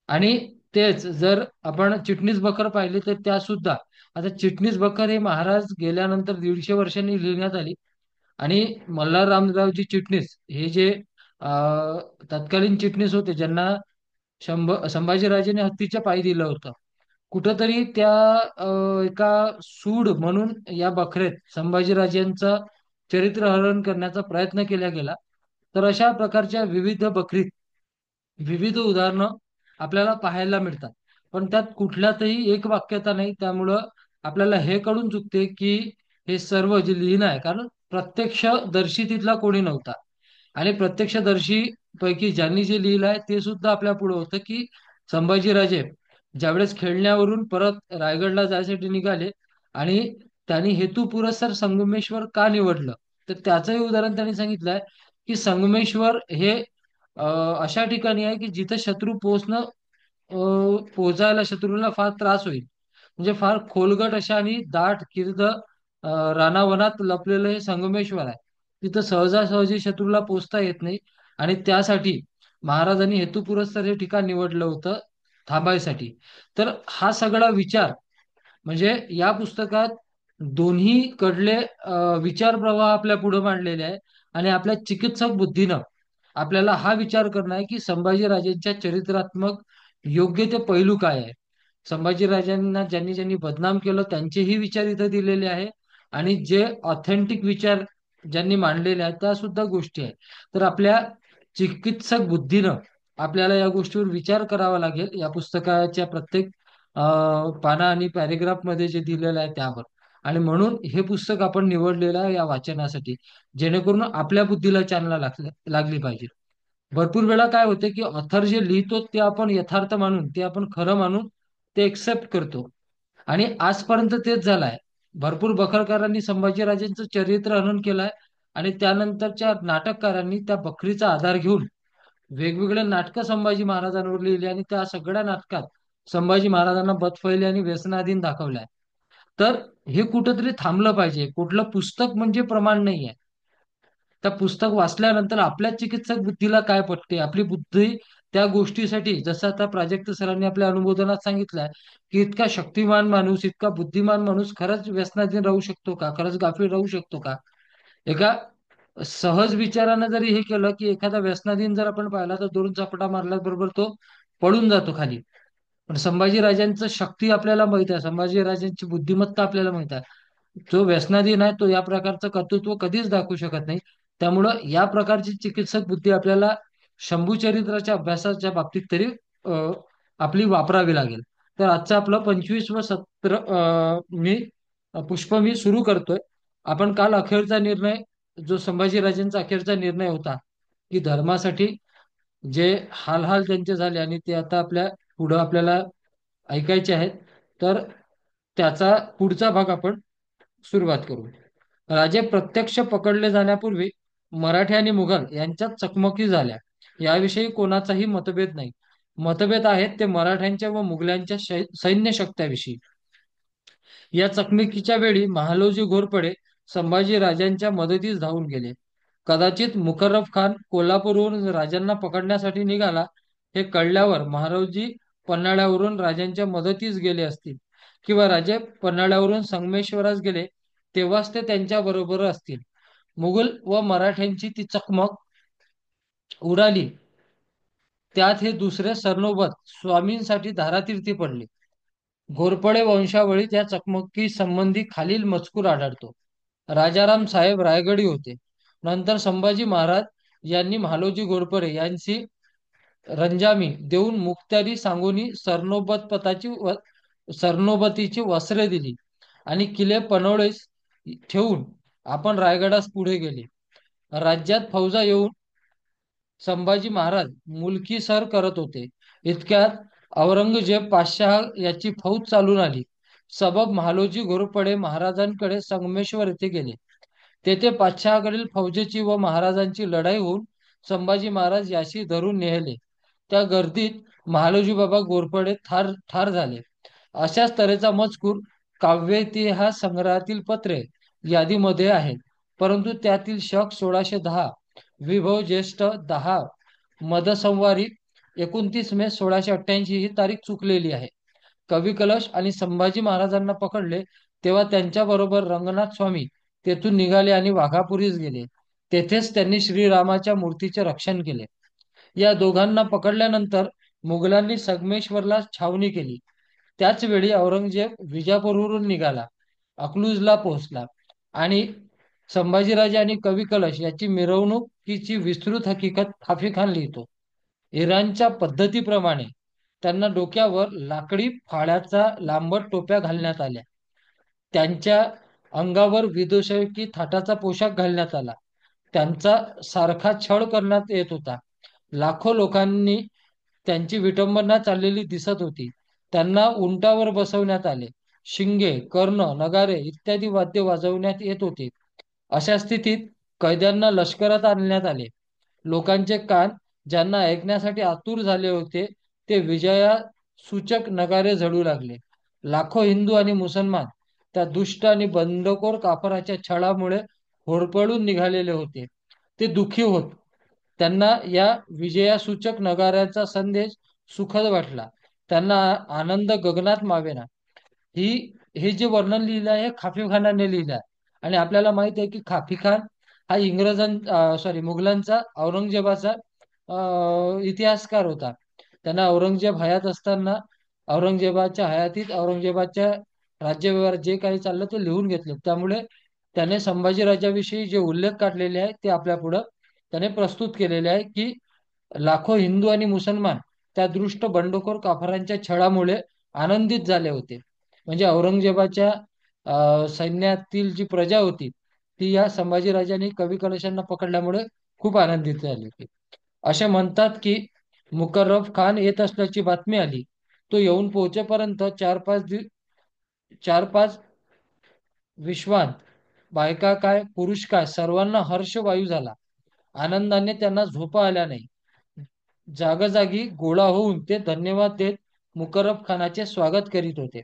आणि तेच जर आपण चिटणीस बखर पाहिली, तर त्या सुद्धा, आता चिटणीस बखर हे महाराज गेल्यानंतर 150 वर्षांनी लिहिण्यात आली. आणि मल्हाररावजी चिटणीस हे जे तत्कालीन चिटणीस होते, ज्यांना संभाजीराजेने हत्तीच्या पायी दिलं होतं, कुठंतरी त्या एका सूड म्हणून या बखरेत संभाजीराजेंचं चरित्रहरण करण्याचा प्रयत्न केला गेला. तर अशा प्रकारच्या विविध बखरीत विविध उदाहरणं आपल्याला पाहायला मिळतात. पण त्यात कुठल्यातही एक वाक्यता नाही. त्यामुळं आपल्याला हे कळून चुकते की हे सर्व जे लिहिणं आहे, कारण प्रत्यक्षदर्शी तिथला कोणी नव्हता. आणि प्रत्यक्षदर्शी पैकी ज्यांनी जे लिहिलं आहे ते सुद्धा आपल्या पुढे होतं की संभाजीराजे ज्यावेळेस खेळण्यावरून परत रायगडला जायसाठी निघाले आणि त्यांनी हेतू पुरस्सर संगमेश्वर का निवडलं, तर त्याचंही उदाहरण त्यांनी सांगितलंय की संगमेश्वर हे अशा ठिकाणी आहे की जिथं शत्रू पोहोचायला शत्रूला फार त्रास होईल. म्हणजे फार खोलगट अशा आणि दाट किर्द रानावनात लपलेलं हे संगमेश्वर आहे. तिथं सहजासहजी शत्रूला पोचता येत नाही. आणि त्यासाठी महाराजांनी हेतुपुरस्सर हे ठिकाण निवडलं होतं थांबायसाठी. तर हा सगळा विचार म्हणजे या पुस्तकात दोन्ही कडले विचार प्रवाह आपल्या पुढे मांडलेले आहे. आणि आपल्या चिकित्सक बुद्धीनं आपल्याला हा विचार करणं आहे की संभाजीराजेंच्या चरित्रात्मक योग्य ते पैलू काय आहे. संभाजीराजांना ज्यांनी ज्यांनी बदनाम केलं त्यांचेही विचार इथं दिलेले आहे, आणि जे ऑथेंटिक विचार ज्यांनी मांडलेले आहेत त्या सुद्धा गोष्टी आहेत. तर आपल्या चिकित्सक बुद्धीनं आपल्याला या गोष्टीवर विचार करावा लागेल, या पुस्तकाच्या प्रत्येक पाना आणि पॅरेग्राफ मध्ये जे दिलेलं आहे त्यावर. आणि म्हणून हे पुस्तक आपण निवडलेलं आहे या वाचनासाठी, जेणेकरून आपल्या बुद्धीला चालना लागली पाहिजे. भरपूर वेळा काय होते की ऑथर जे लिहितो ते आपण यथार्थ मानून, ते आपण खरं मानून ते एक्सेप्ट करतो. आणि आजपर्यंत तेच झालंय. भरपूर बखरकारांनी संभाजीराजांचं चरित्र हनन केलंय, आणि त्यानंतरच्या नाटककारांनी त्या बखरीचा आधार घेऊन वेगवेगळे नाटकं संभाजी महाराजांवर लिहिली, आणि त्या सगळ्या नाटकात संभाजी महाराजांना बदफैली आणि व्यसनाधीन दाखवलाय. तर हे कुठंतरी थांबलं पाहिजे. कुठलं पुस्तक म्हणजे प्रमाण नाहीये. त्या पुस्तक वाचल्यानंतर आपल्या चिकित्सक बुद्धीला काय पटते, आपली बुद्धी त्या गोष्टीसाठी, जसं आता प्राजक्त सरांनी आपल्या अनुमोदनात सांगितलंय, की इतका शक्तिमान माणूस, इतका बुद्धिमान माणूस खरंच व्यसनाधीन राहू शकतो का, खरंच गाफील राहू शकतो का. एका सहज विचारानं जरी हे केलं, की एखादा व्यसनाधीन जर आपण पाहिला तर दोन चपटा मारल्याबरोबर तो पडून जातो खाली. पण संभाजीराजांचं शक्ती आपल्याला माहित आहे, संभाजीराजांची बुद्धिमत्ता आपल्याला माहित आहे. जो व्यसनाधीन आहे तो या प्रकारचं कर्तृत्व कधीच दाखवू शकत नाही. त्यामुळं या प्रकारची चिकित्सक बुद्धी आपल्याला शंभू चरित्राच्या अभ्यासाच्या बाबतीत तरी अ, आपली वापरावी लागेल. तर आजचं आपलं 25वं सत्र पुष्प मी सुरू करतोय. आपण काल अखेरचा निर्णय, जो संभाजीराजांचा अखेरचा निर्णय होता, की धर्मासाठी जे हाल त्यांचे झाले आणि ते आता आपल्या पुढं आपल्याला ऐकायचे आहेत, तर त्याचा पुढचा भाग आपण सुरुवात करू. राजे प्रत्यक्ष पकडले जाण्यापूर्वी मराठी आणि मुघल यांच्यात चकमकी झाल्या, याविषयी कोणाचाही मतभेद नाही. मतभेद आहेत ते मराठ्यांच्या व मुघलांच्या सैन्य शक्त्याविषयी. या चकमकीच्या वेळी महालोजी घोरपडे संभाजी राजांच्या मदतीस धावून गेले. कदाचित मुकर्रब खान कोल्हापूरवरून राजांना पकडण्यासाठी निघाला हे कळल्यावर महाराजी पन्हाळ्यावरून राजांच्या मदतीस गेले असतील, किंवा राजे पन्हाळ्यावरून संगमेश्वरास गेले तेव्हाच ते त्यांच्या बरोबर असतील. मुघल व मराठ्यांची ती चकमक उडाली, त्यात हे दुसरे सरनोबत स्वामींसाठी धारातीर्थी पडले. घोरपडे वंशावळीत या चकमकी संबंधी खालील मजकूर आढळतो. राजाराम साहेब रायगडी होते. नंतर संभाजी महाराज यांनी महालोजी घोरपडे यांची रंजामी देऊन मुखत्यारी सांगून सरनोबतीची वस्त्रे दिली, आणि किल्ले पनवळेस ठेवून आपण रायगडास पुढे गेले. राज्यात फौजा येऊन संभाजी महाराज मुलकी सर करत होते. इतक्यात औरंगजेब पातशाह याची फौज चालून आली. सबब महालोजी घोरपडे महाराजांकडे संगमेश्वर येथे गेले. तेथे पातशहाकडील फौजेची व महाराजांची लढाई होऊन संभाजी महाराज याशी धरून नेहले. त्या गर्दीत महालोजी बाबा घोरपडे ठार ठार झाले. अशाच तऱ्हेचा मजकूर काव्य इतिहास संग्रहातील पत्रे यादीमध्ये आहेत. परंतु त्यातील शक 1610, विभव ज्येष्ठ 10, मदसंवारी 29 मे 1688 ही तारीख चुकलेली आहे. कवी कलश आणि संभाजी महाराजांना पकडले तेव्हा त्यांच्याबरोबर रंगनाथ स्वामी तेथून निघाले आणि वाघापुरीस गेले. तेथेच त्यांनी श्रीरामाच्या मूर्तीचे रक्षण केले. या दोघांना पकडल्यानंतर मुघलांनी संगमेश्वरला छावणी केली. त्याच वेळी औरंगजेब विजापूरवरून निघाला, अकलूजला पोहोचला, आणि संभाजीराजे आणि कवी कलश याची मिरवणुकीची विस्तृत हकीकत हाफी खान लिहितो. इराणच्या पद्धतीप्रमाणे त्यांना डोक्यावर लाकडी फाळ्याचा लांबट टोप्या घालण्यात आल्या. त्यांच्या अंगावर विदूषकी थाटाचा पोशाख घालण्यात आला. त्यांचा सारखा छळ करण्यात येत होता. लाखो लोकांनी त्यांची विटंबना चाललेली दिसत होती. त्यांना उंटावर बसवण्यात आले. शिंगे, कर्ण, नगारे इत्यादी वाद्य वाजवण्यात येत होते. अशा स्थितीत कैद्यांना लष्करात आणण्यात आले. लोकांचे कान ज्यांना ऐकण्यासाठी आतुर झाले होते ते विजया सूचक नगारे झळू लागले. लाखो हिंदू आणि मुसलमान त्या दुष्ट आणि बंडखोर काफराच्या छळामुळे होरपळून निघालेले होते. ते दुःखी होत. त्यांना या विजयासूचक नगाऱ्याचा संदेश सुखद वाटला. त्यांना आनंद गगनात मावेना. ही हे जे वर्णन लिहिलं आहे हे खाफी खानाने लिहिलं आहे. आणि आपल्याला माहित आहे की खाफी खान हा मुघलांचा, औरंगजेबाचा इतिहासकार होता. त्यांना औरंगजेब हयात असताना औरंगजेबाच्या हयातीत औरंगजेबाच्या राज्यव्यवहार जे काही चाललं ते लिहून घेतले. त्यामुळे त्याने संभाजीराजाविषयी जे उल्लेख काढलेले आहे ते आपल्या पुढं त्याने प्रस्तुत केलेले आहे, की लाखो हिंदू आणि मुसलमान त्या दृष्ट बंडखोर काफरांच्या छळामुळे आनंदित झाले होते. म्हणजे औरंगजेबाच्या सैन्यातील जी प्रजा होती ती या संभाजीराजांनी कवी कलशांना पकडल्यामुळे खूप आनंदित झाली होती. असे म्हणतात की मुकर्रब खान येत असल्याची बातमी आली. तो येऊन पोहोचेपर्यंत 4-5 विश्वात बायका काय पुरुष काय सर्वांना हर्षवायू झाला. आनंदाने त्यांना झोपा आल्या नाही. जागोजागी गोळा होऊन ते धन्यवाद देत मुकर्रब खानाचे स्वागत करीत होते.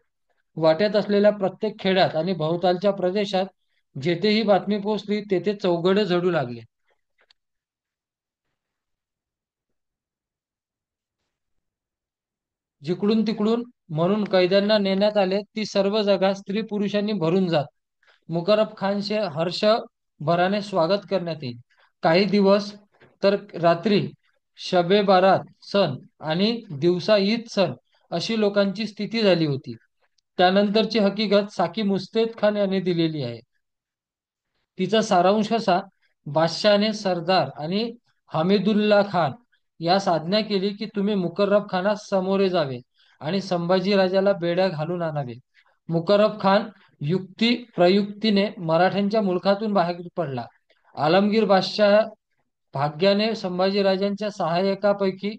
वाटेत असलेल्या प्रत्येक खेड्यात आणि भोवतालच्या प्रदेशात जेथे ही बातमी पोहोचली तेथे चौघडे झडू लागले. जिकडून तिकडून म्हणून कैद्यांना नेण्यात आले ती सर्व जागा स्त्री पुरुषांनी भरून जात. मुकर्रब खानचे हर्ष भराने स्वागत करण्यात येईल. काही दिवस तर रात्री शबे बारात सण आणि दिवसा ईद सण अशी लोकांची स्थिती झाली होती. त्यानंतरची हकीकत साकी मुस्तेद खान यांनी दिलेली आहे. तिचा सारांश असा: बादशाहने सरदार आणि हमीदुल्ला खान यास आज्ञा केली की तुम्ही मुकर्रब खानास सामोरे जावे आणि संभाजी राजाला बेड्या घालून आणावे. मुकर्रब खान युक्ती प्रयुक्तीने मराठ्यांच्या मुलखातून बाहेर पडला. आलमगीर बादशाह भाग्याने संभाजीराजांच्या सहाय्यकापैकी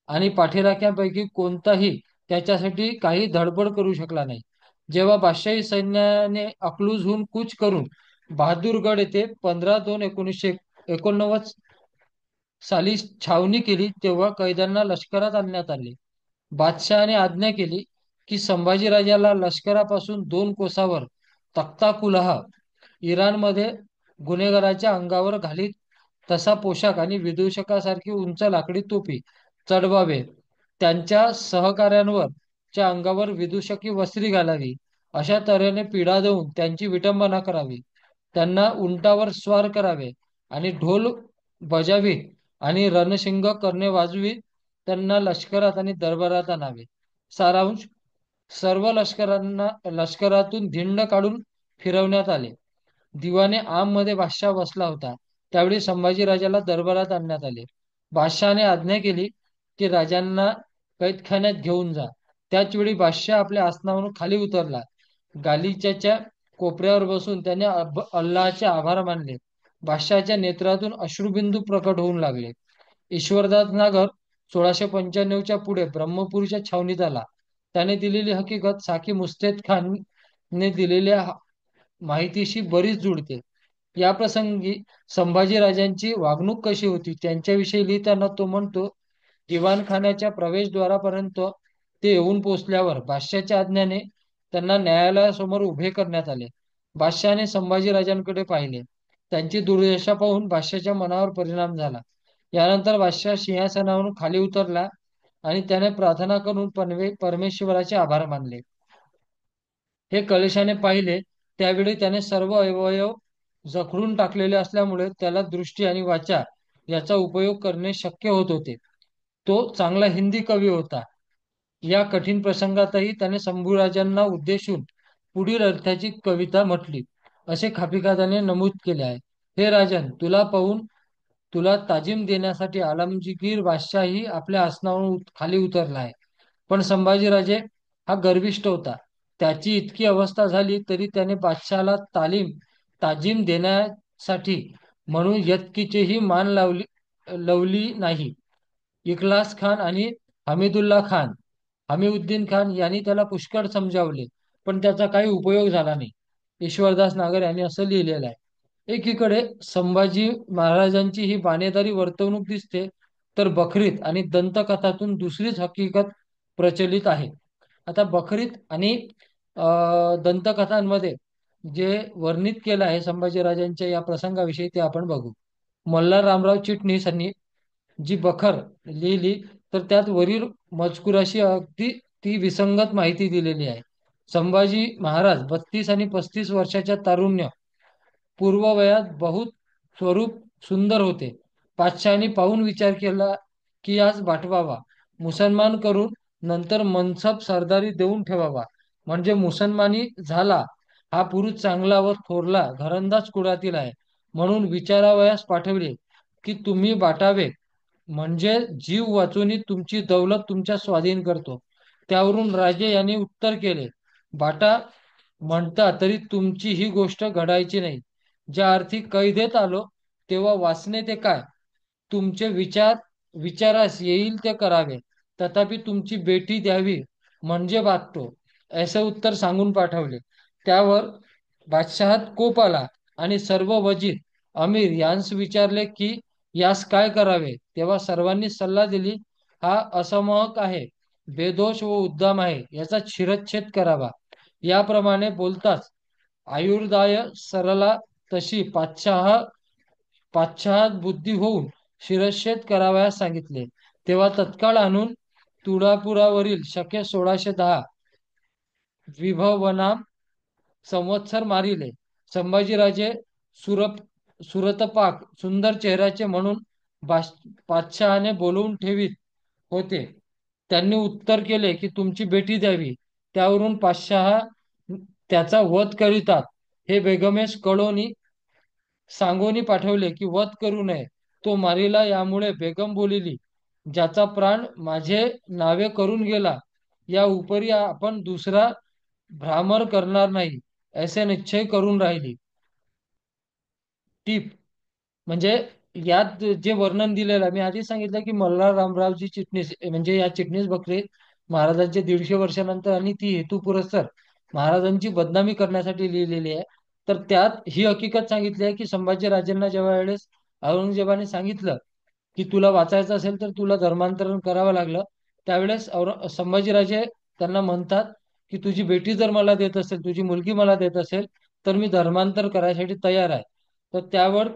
आणि पाठीराख्यांपैकी कोणताही त्याच्यासाठी काही धडपड करू शकला नाही. जेव्हा बादशाही सैन्याने अकलूजहून कूच करून बहादूरगड येथे 15/2/1989 साली छावणी केली तेव्हा कैद्यांना लष्करात आणण्यात आले. बादशहाने आज्ञा केली की संभाजीराजाला लष्करापासून 2 कोसावर तख्ता कुलहा इराणमध्ये गुन्हेगाराच्या अंगावर घालीत तसा पोशाख आणि विदूषकासारखी उंच लाकडी टोपी चढवावे. त्यांच्या सहकाऱ्यांवर च्या अंगावर विदूषकी वस्त्री घालावी. अशा तऱ्हेने पीडा देऊन त्यांची विटंबना करावी. त्यांना उंटावर स्वार करावे आणि ढोल बजावीत आणि रणशिंग करणे वाजवीत त्यांना लष्करात आणि दरबारात आणावे. सारांश: सर्व लष्करातून धिंड काढून फिरवण्यात आले. दिवाने आम मध्ये बादशाह बसला होता. त्यावेळी संभाजीराजाला दरबारात आणण्यात आले. बादशहाने आज्ञा केली की राजांना कैदखान्यात घेऊन जा. त्याच वेळी बादशाह आपल्या आसनावरून खाली उतरला. गालिच्याच्या कोपऱ्यावर बसून त्याने अल्लाहचे आभार मानले. बादशहाच्या नेत्रातून अश्रुबिंदू प्रकट होऊन लागले. ईश्वरदास नागर 1695च्या पुढे ब्रह्मपूरच्या छावणीत आला. त्याने दिलेली हकीकत साकी मुस्तेद खान ने दिलेल्या माहितीशी बरीच जुळते. या प्रसंगी संभाजीराजांची वागणूक कशी होती त्यांच्याविषयी लिहिताना तो म्हणतो: दिवाणखान्याच्या प्रवेशद्वारापर्यंत ते येऊन पोहोचल्यावर बादशाहच्या आज्ञेने त्यांना न्यायालयासमोर उभे करण्यात आले. बादशहाने संभाजीराजांकडे पाहिले. त्यांची दुर्दशा पाहून बादशाहच्या मनावर परिणाम झाला. यानंतर बादशाह सिंहासनावरून खाली उतरला आणि त्याने प्रार्थना करून परमेश्वराचे आभार मानले. हे कलेशाने पाहिले त्यावेळी त्याने सर्व अवयव जखडून टाकलेले असल्यामुळे त्याला दृष्टी आणि वाचा याचा उपयोग करणे शक्य होत होते. तो चांगला हिंदी कवी होता. या कठीण प्रसंगातही त्याने शंभूराजांना उद्देशून पुढील अर्थाची कविता म्हटली. असे खापिकादाने नमूद केले आहे: हे राजन, तुला पाहून तुला ताजीम देण्यासाठी आलमगीर बादशाहही आपल्या आसनावरून खाली उतरला आहे. पण संभाजीराजे हा गर्विष्ठ होता. त्याची इतकी अवस्था झाली तरी त्याने बादशहाला ताजीम देण्यासाठी म्हणून यत्किंचितही मान लवली नाही. इखलास खान आणि हमीदुल्ला खान हमीउद्दीन खान यांनी त्याला पुष्कळ समजावले पण त्याचा काही उपयोग झाला नाही. ईश्वरदास नागर यांनी असं लिहिलेलं आहे. एकीकडे संभाजी महाराजांची ही बाणेदारी वर्तवणूक दिसते तर बखरीत आणि दंतकथातून दुसरीच हकीकत प्रचलित आहे. आता बखरीत आणि दंतकथांमध्ये जे वर्णित केलं आहे संभाजीराजांच्या या प्रसंगाविषयी ते आपण बघू. मल्हार रामराव चिटणीस यांनी जी बखर लिहिली तर त्यात वरील मजकुराशी अगदी ती विसंगत माहिती दिलेली आहे. संभाजी महाराज 32 आणि 35 वर्षाच्या तारुण्य पूर्ववयात बहुत स्वरूप सुंदर होते. पातशाहांनी पाहून विचार केला की आज बाटवावा. मुसलमान करून नंतर मनसब सरदारी देऊन ठेवावा. म्हणजे मुसलमानी झाला हा पुरुष चांगला व थोरला घरंदाज कुळातील आहे, म्हणून विचारावयास पाठवले की तुम्ही बाटावे, म्हणजे जीव वाचून तुमची दौलत तुमच्या स्वाधीन करतो. त्यावरून राजे यांनी उत्तर केले, बाटा म्हणता तरी तुमची ही गोष्ट घडायची नाही. ज्या अर्थी कैदेत आलो तेव्हा वाचणे ते काय, तुमचे विचारास येईल ते करावे, तथापि तुमची बेटी द्यावी म्हणजे बागतो, असे उत्तर सांगून पाठवले. त्यावर बादशहात कोप आला आणि सर्व वजीर अमीर यांस विचारले की यास काय करावे. तेव्हा सर्वांनी सल्ला दिली, हा असमहक आहे, बेदोष व उद्दाम आहे, याचा शिरच्छेद करावा. याप्रमाणे बोलताच आयुर्दाय सरला तशी पाच्छहात बुद्धी होऊन शिरच्छेद करावयास सांगितले. तेव्हा तत्काळ आणून तुळापुरावरील शके 1610 विभवनाम संवत्सर मारिले. संभाजीराजे सुरप सुरतपाक सुंदर चेहऱ्याचे म्हणून पातशहाने बोलवून ठेवीत होते. त्यांनी उत्तर केले की तुमची बेटी द्यावी. त्यावरून पातशहा त्याचा वध करीतात हे बेगमेस कळोनी सांगोनी पाठवले की वध करू नये, तो मारिला. यामुळे बेगम बोलिली, ज्याचा प्राण माझे नावे करून गेला, या उपरी आपण दुसरा भ्रामर करणार नाही, असे निश्चय करून राहिली. टीप म्हणजे यात जे वर्णन दिलेलं आहे, मी आधीच सांगितलं की मल्हार रामरावजी चिटणीस म्हणजे या चिटणीस बकरे महाराजांचे 150 वर्षानंतर आणि ती हेतू पुरस्सर महाराजांची बदनामी करण्यासाठी लिहिलेली आहे. तर त्यात ही हकीकत सांगितली आहे की संभाजी राजेंना जेव्हा वेळेस औरंगजेबाने सांगितलं की तुला वाचायचं असेल तर तुला धर्मांतरण करावं लागलं, त्यावेळेस संभाजीराजे त्यांना म्हणतात की तुझी बेटी जर मला देत असेल, तुझी मुलगी मला देत असेल, तर मी धर्मांतर करायसाठी तयार आहे. तर त्यावर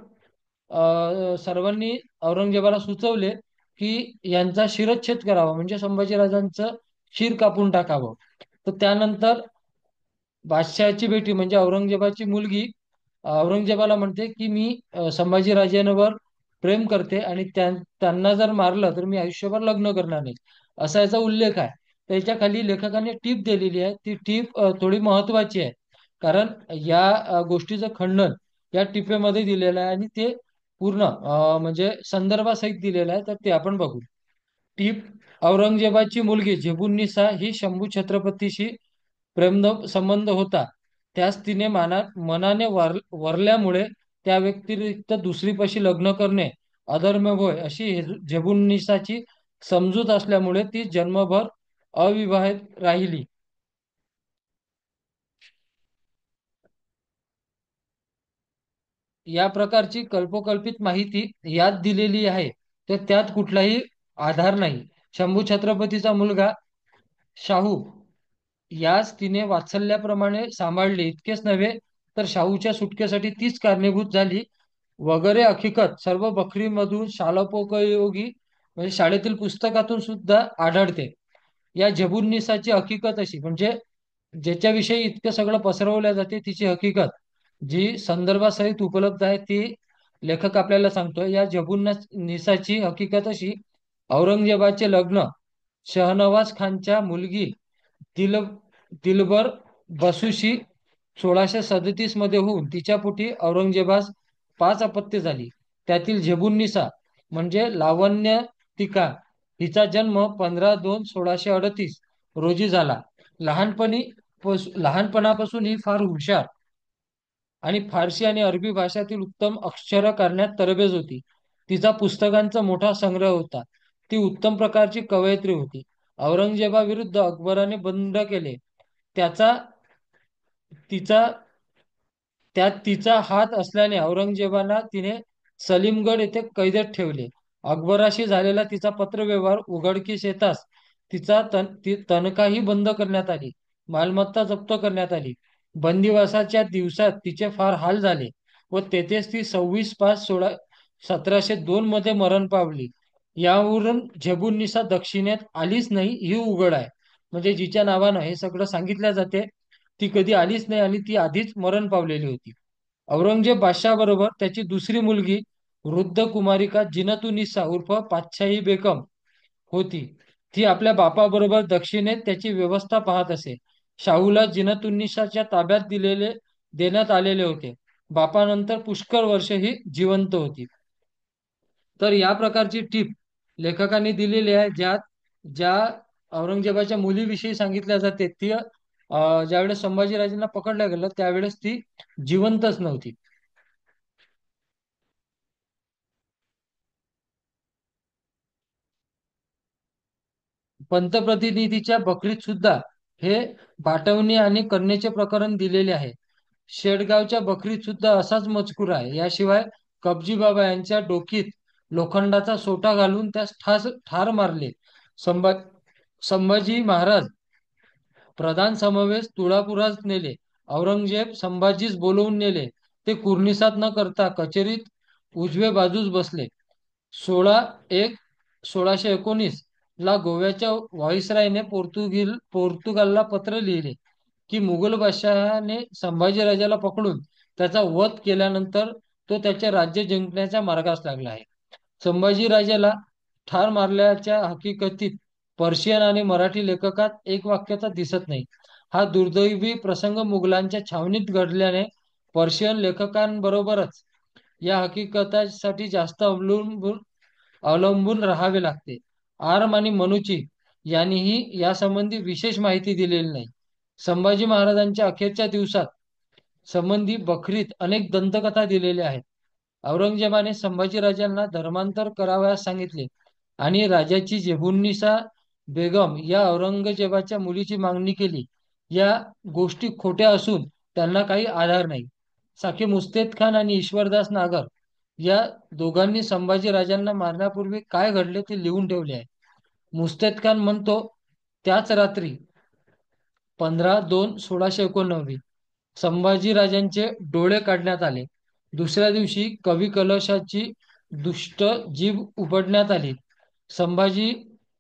सर्वांनी औरंगजेबाला सुचवले की यांचा शिरच्छेद करावा, म्हणजे संभाजीराजांचं शिर कापून टाकावं. तर त्यानंतर बादशहाची बेटी म्हणजे औरंगजेबाची मुलगी औरंगजेबाला म्हणते की मी संभाजीराजेंवर प्रेम करते आणि त्यांना जर मारलं तर मी आयुष्यभर लग्न करणार नाही, असा याचा उल्लेख आहे. त्याच्या खाली लेखकाने टीप दिलेली आहे. ती टीप थोडी महत्वाची आहे, कारण या गोष्टीचं खंडन या टिपेमध्ये दिलेलं आहे आणि ते पूर्ण म्हणजे संदर्भासहित दिलेलं आहे. तर ते आपण बघू. टीप: औरंगजेबाची मुलगी झेबुन्निसा ही शंभू छत्रपतीशी प्रेम संबंध होता. त्यास तिने मनाने वरल्यामुळे त्या व्यतिरिक्त दुसरीपाशी लग्न करणे अधर्म होय, अशी झेबुन्निसाची समजूत असल्यामुळे ती जन्मभर अविवाहित राहिली. या प्रकारची कल्पोकल्पित माहिती यात दिलेली आहे, तर त्यात कुठलाही आधार नाही. शंभू छत्रपतीचा मुलगा शाहू यास तिने वात्सल्याप्रमाणे सांभाळले, इतकेच नव्हे तर शाहूच्या सुटकेसाठी तीच कारणीभूत झाली वगैरे हकीकत सर्व बखरीमधून शालोपयोगी म्हणजे शाळेतील पुस्तकातून सुद्धा आढळते. या जबुन्निसाची हकीकत अशी म्हणजे ज्याच्याविषयी इतकं सगळं पसरवल्या जाते तिची हकीकत जी संदर्भासहित उपलब्ध आहे ती लेखक आपल्याला सांगतोय. या जबुन्निसाची हकीकत अशी: औरंगजेबाचे लग्न शहनवाज खानच्या मुलगी दिल दिलबर बसूशी 1637 मध्ये होऊन तिच्या पोटी औरंगजेबास 5 अपत्ये झाली. त्यातील झेबुन्निसा म्हणजे लावण्यतिका हिचा जन्म 15/2/1638 रोजी झाला. लहानपणापासून ही फार हुशार आणि फारसी आणि अरबी भाषातील उत्तम अक्षर करण्यात तरबेज होती. तिचा पुस्तकांचा मोठा संग्रह होता. ती उत्तम प्रकारची कवयित्री होती. औरंगजेबाविरुद्ध अकबराने बंड केले त्याचा तिचा त्यात तिचा हात असल्याने औरंगजेबाला तिने सलीमगड येथे कैदेत ठेवले. अकबराशी झालेला तिचा पत्रव्यवहार उघडकीस येताच तिचा तनखाही बंद करण्यात आली, मालमत्ता जप्त करण्यात आली. बंदिवासाच्या दिवसात तिचे फार हाल झाले व तेथेच ती 26/5/1702 मध्ये मरण पावली. यावरून झेबुन्निसा दक्षिणेत आलीच नाही ही उघड आहे. म्हणजे जिच्या नावानं हे सगळं सांगितलं जाते ती कधी आलीच नाही आणि ती आधीच मरण पावलेली होती. औरंगजेब बादशाह बरोबर त्याची दुसरी मुलगी वृद्ध कुमारिका जिनतुनिसा उर्फ पातशाही बेगम होती. ती आपल्या बापाबरोबर दक्षिणेत त्याची व्यवस्था पाहत असे. शाहूला जिनतुन्निसाच्या ताब्यात देण्यात आलेले होते. बापानंतर पुष्कळ वर्ष ही जिवंत होती. तर या प्रकारची टीप लेखकांनी दिलेली आहे, ज्या औरंगजेबाच्या मुलीविषयी सांगितल्या जाते. ती ज्यावेळेस संभाजीराजांना पकडलं गेलं त्यावेळेस ती जिवंतच नव्हती. पंतप्रतिनिधीच्या बकरीत सुद्धा हे पाठवणी आणि कन्येचे प्रकरण दिलेले आहे. शेडगावच्या बकरीत सुद्धा असाच मजकूर आहे. याशिवाय कबजी बाबा यांच्या डोकीत लोखंडाचा सोटा घालून त्यास ठार मारले. संभा संभाजी महाराज प्रधान समावेश तुळापुरात नेले. औरंगजेब संभाजीस बोलवून नेले. ते कुर्निसात न करता कचेरीत उजवे बाजूस बसले. 16/1 1619 ला गोव्याच्या व्हॉइसरायने पोर्तुगालला पत्र लिहिले की मुघल बादशहाने संभाजीराजाला पकडून त्याचा वध केल्यानंतर तो त्याचे राज्य जिंकण्याच्या मार्गास लागला आहे. संभाजीराजाला ठार मारल्याच्या हकीकतीत पर्शियन आणि मराठी लेखकात एक वाक्यता दिसत नाही. हा दुर्दैवी प्रसंग मुघलांच्या छावणीत घडल्याने पर्शियन लेखकांबरोबरच या हकीकतासाठी जास्त अवलंबून राहावे लागते. आर्म आणि मनुची यांनीही यासंबंधी विशेष माहिती दिलेली नाही. संभाजी महाराजांच्या अखेरच्या दिवसात संबंधी बखरीत अनेक दंतकथा दिलेल्या आहेत. औरंगजेबाने संभाजीराजांना धर्मांतर करावयास सांगितले आणि राजाची जेबुन्निसा बेगम या औरंगजेबाच्या मुलीची मागणी केली. या गोष्टी खोट्या असून त्यांना काही आधार नाही. साखे मुस्तेद खान आणि ईश्वरदास नागर या दोघांनी संभाजीराजांना मारण्यापूर्वी काय घडले ते लिहून ठेवले आहे. मुस्तेद खान म्हणतो, त्याच रात्री 15/2/1689 संभाजीराजांचे डोळे काढण्यात आले. दुसऱ्या दिवशी कवी कलशाची दुष्ट जीभ उपडण्यात आली. संभाजी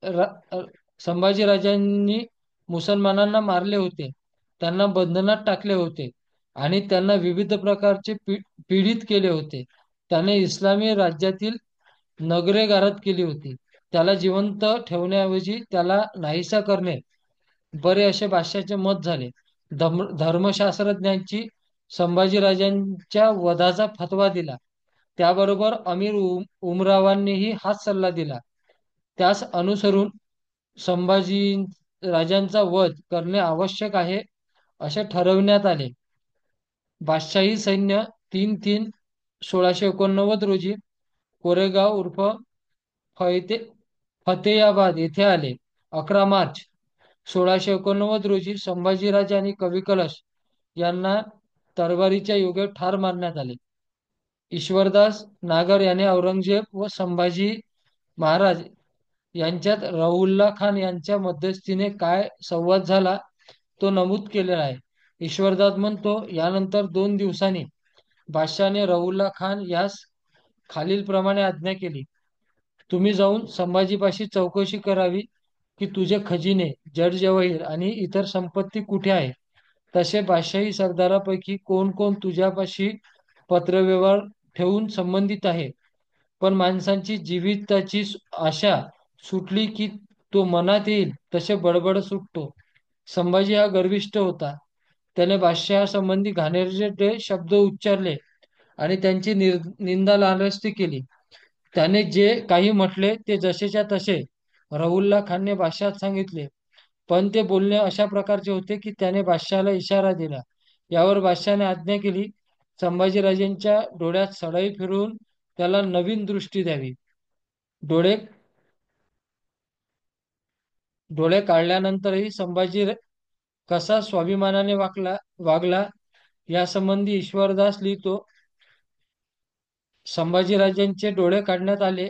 रा, अ, संभाजीराजांनी मुसलमानांना मारले होते, त्यांना बंधनात टाकले होते आणि त्यांना विविध प्रकारचे पीडित केले होते. त्याने इस्लामी राज्यातील नगरे गारद केली होती. त्याला जिवंत ठेवण्याऐवजी त्याला नाहीसा करणे बरे असे बादशाहचे मत झाले. धर्मशास्त्रज्ञांची संभाजीराजांच्या वधाचा फतवा दिला. त्याबरोबर उमरावांनीही हाच सल्ला दिला. त्यास अनुसरून संभाजी राजांचा वध करणे आवश्यक आहे असे ठरविण्यात आले. बादशाही सैन्य 3/3/1689 रोजी कोरेगाव उर्फ फैते फतेयाबाद येथे आले. 11 मार्च 1689 रोजी संभाजीराजे आणि कवी कलश यांना तलवारीच्या योगे ठार मारण्यात आले. ईश्वरदास नागर याने औरंगजेब व संभाजी महाराज यांच्यात रहुल्ला खान यांच्या मध्यस्थीने काय संवाद झाला तो नमूद केलेला आहे. ईश्वरदास म्हणतो, यानंतर 2 दिवसांनी बादशाने रहुल्ला खान यास खालीलप्रमाणे आज्ञा केली. तुम्ही जाऊन संभाजीपाशी चौकशी करावी की तुझे खजिने, जडजवाहीर आणि इतर संपत्ती कुठे आहे. तसे बादशाही सरदारापैकी कोण कोण तुझ्यापाशी पत्रव्यवहार ठेवून संबंधित आहे. पण माणसांची जीविताची आशा सुटली की तो मनात येईल तसे बडबड सुटतो. संभाजी हा गर्विष्ठ होता. त्याने बादशहासंबंधी घाणेरडे शब्द उच्चारले आणि त्यांची निंदा नालस्ती केली. त्याने जे काही म्हटले ते जसेच्या तसे रहुल्ला खानने बादशाहास सांगितले. पण ते बोलणे अशा प्रकारचे होते की त्याने बादशहाला इशारा दिला. यावर बादशहाने आज्ञा केली, संभाजीराजेंच्या डोळ्यात सळई फिरवून त्याला नवीन दृष्टी द्यावी. डोळे डोळे काढल्यानंतरही संभाजी कसा स्वाभिमानाने वागला यासंबंधी ईश्वरदास लिहितो. संभाजीराजांचे डोळे काढण्यात आले,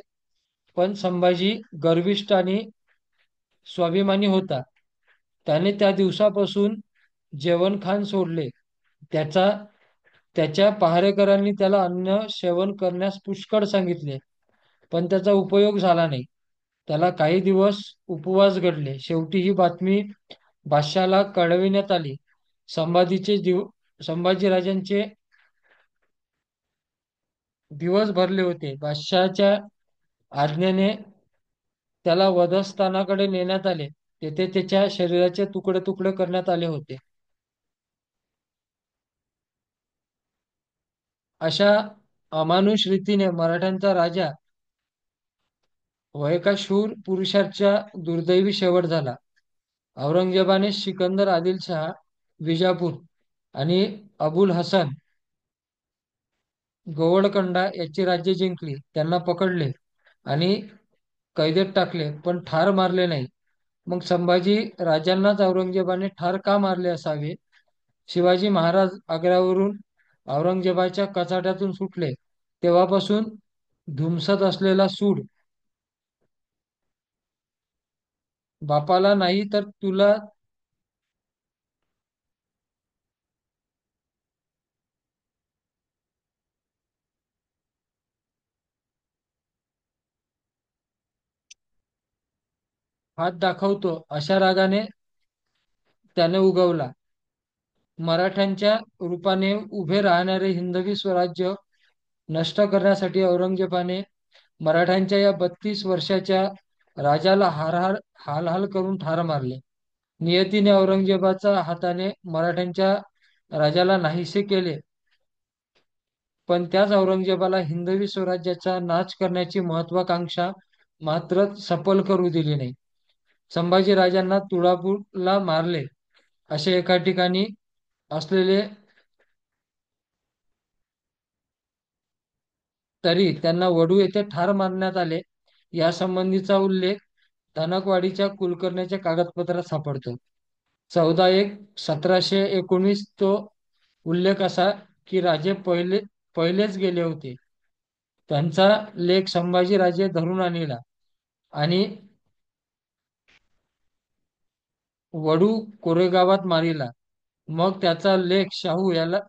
पण संभाजी गर्विष्ठ आणि स्वाभिमानी होता. त्याने त्या दिवसापासून जेवणखाण सोडले. त्याचा त्याच्या पहारेकऱ्यांनी त्याला अन्न सेवन करण्यास पुष्कळ सांगितले, पण त्याचा उपयोग झाला नाही. त्याला काही दिवस उपवास घडले. शेवटी ही बातमी बादशाला कळविण्यात आली. संभाजीराजांचे दिवस भरले होते. बादशहाच्या आज्ञेने त्याला वधस्थानाकडे नेण्यात आले. तेथे त्याच्या शरीराचे तुकडे तुकडे करण्यात आले होते. अशा अमानुष रीतीने मराठ्यांचा राजा व एका शूर पुरुषाच्या दुर्दैवी शेवट झाला. औरंगजेबाने सिकंदर आदिलशहा विजापूर आणि अबुल हसन गोवळकोंडा याची राज्ये जिंकली. त्यांना पकडले आणि कैदेत टाकले, पण ठार मारले नाही. मग संभाजी राजांनाच औरंगजेबाने ठार का मारले असावे? शिवाजी महाराज आग्र्यावरून औरंगजेबाच्या कचाट्यातून सुटले तेव्हापासून धुमसत असलेला सूड बापाला नाही तर तुला हात दाखवतो, अशा रागाने त्याने उगवला. मराठ्यांच्या रूपाने उभे राहणारे हिंदवी स्वराज्य नष्ट करण्यासाठी औरंगजेबाने मराठ्यांच्या या 32 वर्षाच्या राजाला हाल हाल करून ठार मारले. नियतीने औरंगजेबाच्या हाताने मराठ्यांच्या राजाला नाहीसे केले, पण त्याच औरंगजेबाला हिंदवी स्वराज्याचा नाच करण्याची महत्वाकांक्षा मात्र सफल करू दिली नाही. संभाजी राजांना तुळापूरला मारले असे एका ठिकाणी असलेले तरी त्यांना वडू येथे ठार मारण्यात आले यासंबंधीचा उल्लेख धनकवाडीच्या कुलकर्णीच्या कागदपत्रात सापडतो. 14/1/1719 तो उल्लेख असा की राजे पहिलेच गेले होते. त्यांचा लेख संभाजी राजे धरून आणला आणि वडू कोरेगावात मारिला. मग त्याचा लेख शाहू याला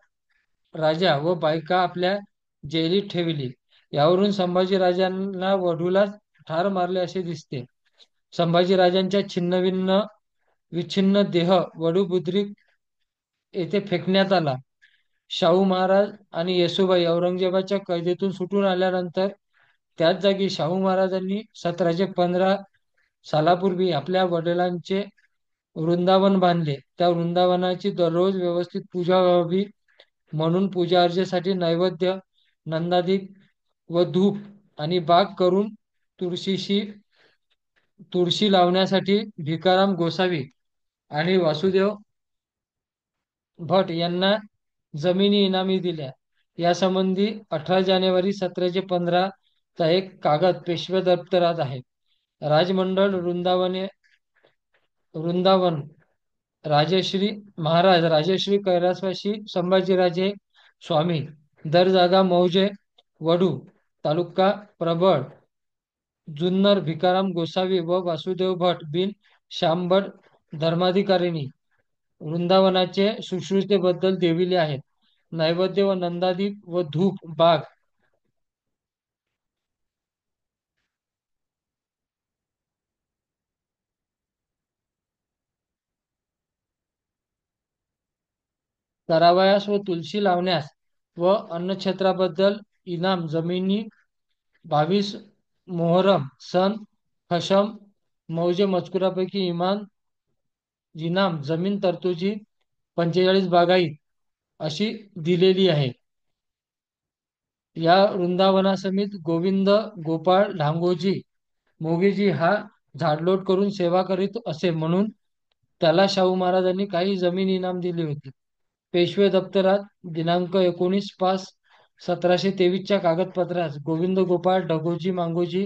राजा व बायका आपल्या जेलीत ठेविली. यावरून संभाजी राजांना वधूला ठार मारले असे दिसते. संभाजी राजांच्या छिन्नभिन्न विच्छिन्न देह वडू बुद्रुक येथे फेकण्यात आला. शाहू महाराज आणि येसुबाई औरंगजेबाच्या कैदेतून सुटून आल्यानंतर त्याच जागी शाहू महाराजांनी 1715 सालापूर्वी आपल्या वडिलांचे वृंदावन बांधले. त्या वृंदावनाची दररोज व्यवस्थित पूजा व्हावी म्हणून पूजा अर्चेसाठी नैवेद्य, नंदादीप व धूप आणि बाग करून तुळशीशी तुळशी लावण्यासाठी भिकाराम गोसावी आणि वासुदेव भट यांना जमिनी इनामी दिल्या. यासंबंधी 18 जानेवारी 1715 चा एक कागद पेशवे दप्तरात आहे. राजमंडळ वृंदावन राजश्री महाराज राजश्री कैलासवासी संभाजीराजे स्वामी दर जागा मौजे वडू तालुका प्रबळ जुन्नर भिकाराम गोसावी व वासुदेव भट बिन शांबड धर्माधिकारिणी वृंदावनाचे शुश्रूषेबद्दल देविले आहेत. नैवेद्य व नंदादीप व धूप बाग करावयास व तुलसी लावण्यास व अन्नक्षेत्राबद्दल इनाम जमिनी 22 मोहरम सन हशम मौजे मजकुरापैकी इनाम जमीन तरतुजी 45 बागाईत अशी दिलेली आहे. या वृंदावनासमेत गोविंद गोपाळ ढांगोजी मोगेजी हा झाडलोट करून सेवा करीत असे म्हणून त्याला शाहू महाराजांनी काही जमीन इनाम दिली होती. पेशवे दप्तरात दिनांक 19/5/1723 कागदपत्रास गोविंद गोपाळ ढगोजी मांगोजी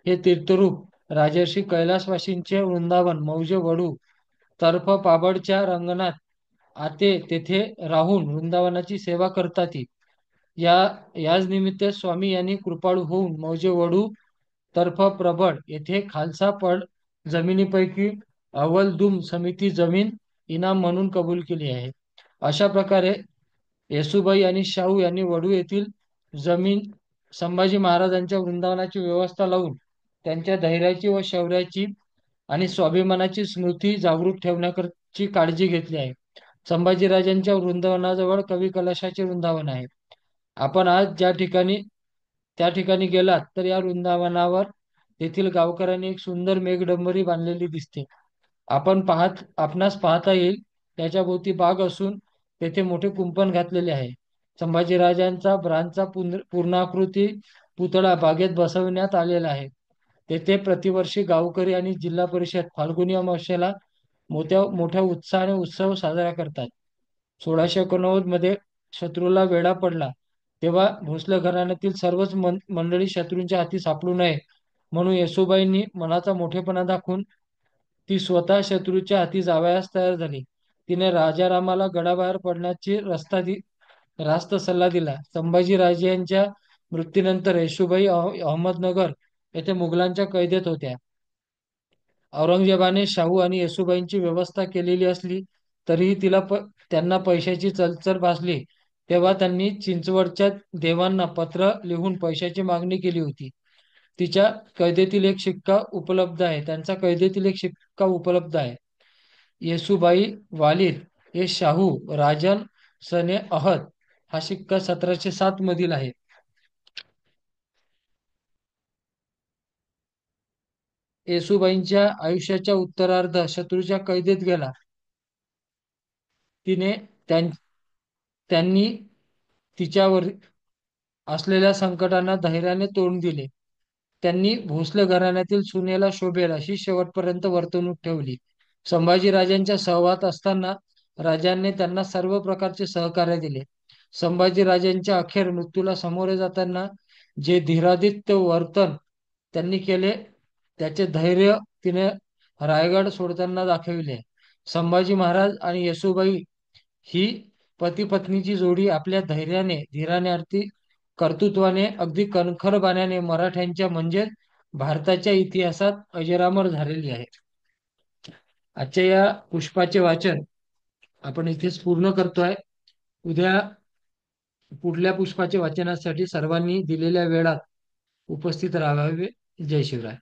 हे तीर्थरूप राजर्षी कैलासवासींचे वृंदावन मौजे वडू तर्फ पाबडच्या रंगणात आते तेथे राहून वृंदावनाची सेवा करतात. याच निमित्त स्वामी यांनी कृपाळू होऊन मौजे वडू तर्फ प्रबळ येथे खालसा पड जमिनीपैकी अव्वल दुम समिती जमीन इनाम म्हणून कबूल केली आहे. अशा प्रकारे येसुबाई आणि शाहू यांनी वडू येथील जमीन संभाजी महाराजांच्या वृंदावनाची व्यवस्था लावून त्यांच्या धैर्याची व शौर्याची आणि स्वाभिमानाची स्मृती जागृत ठेवण्याची काळजी घेतली आहे. संभाजीराजांच्या वृंदावनाजवळ कवी कलशाचे वृंदावन आहे. आपण आज त्या ठिकाणी गेलात तर या वृंदावनावर तेथील गावकऱ्यांनी एक सुंदर मेघडंबरी बांधलेली दिसते. आपणास पाहता येईल त्याच्या भोवती बाग असून तेथे मोठे कुंपण घातलेले आहे. संभाजीराजांचा पूर्णाकृती पुतळा बागेत बसविण्यात आलेला आहे. तेथे प्रतिवर्षी गावकरी आणि जिल्हा परिषद फाल्गुनी अमावस्येला मोठ्या मोठ्या उत्साहाने उत्सव साजरा करतात. 1689 मध्ये शत्रूला वेढा पडला तेव्हा भोसले घराण्यातील सर्वच मंडळी शत्रूंच्या हाती सापडू नये म्हणून येसूबाईंनी मनाचा मोठेपणा दाखवून ती स्वतः शत्रूच्या हाती जावयास तयार झाली. तिने राजारामाला गडाबाहेर पडण्याची रास्त सल्ला दिला. संभाजी राजे यांच्या मृत्यूनंतर येसूबाई अहमदनगर येथे मुघलांच्या कैदेत होत्या. औरंगजेबाने शाहू आणि येसूबाईंची व्यवस्था केलेली असली तरीही त्यांना पैशाची चलचल भासली. तेव्हा त्यांनी चिंचवडच्या देवांना पत्र लिहून पैशाची मागणी केली होती. तिच्या कैदेतील एक शिक्का उपलब्ध आहे त्यांचा कैदेतील एक शिक्का उपलब्ध आहे. येसूबाई वालीद हे शाहू राजन सने अहद हा शिक्का 1707 मधील आहे. येसूबाईंच्या आयुष्याच्या उत्तरार्ध शत्रूच्या कैदेत गेला. तिने त्यां- त्यांनी तिच्यावर असलेल्या संकटांना धैर्याने तोंड दिले. त्यांनी भोसले घराण्यातील सुनेला शोभेल अशी शेवटपर्यंत वर्तणूक ठेवली. संभाजीराजांच्या सहवास असताना राजांनी त्यांना सर्व प्रकारचे सहकार्य दिले. संभाजीराजांच्या अखेर मृत्यूला सामोरे जाताना जे धीरादित्य वर्तन त्यांनी केले त्याचे धैर्य तिने रायगड सोडताना दाखविले. संभाजी महाराज आणि येसूबाई ही पती पत्नीची जोडी आपल्या धीराने कर्तृत्वाने अगदी कणखरपणाने मराठ्यांच्या म्हणजे भारताच्या इतिहासात अजरामर झालेली आहे. आजच्या या पुष्पाचे वाचन आपण इथेच पूर्ण करतोय. उद्या पुढल्या पुष्पाच्या वाचनासाठी सर्वांनी दिलेल्या वेळात उपस्थित राहावे. जय शिवराय.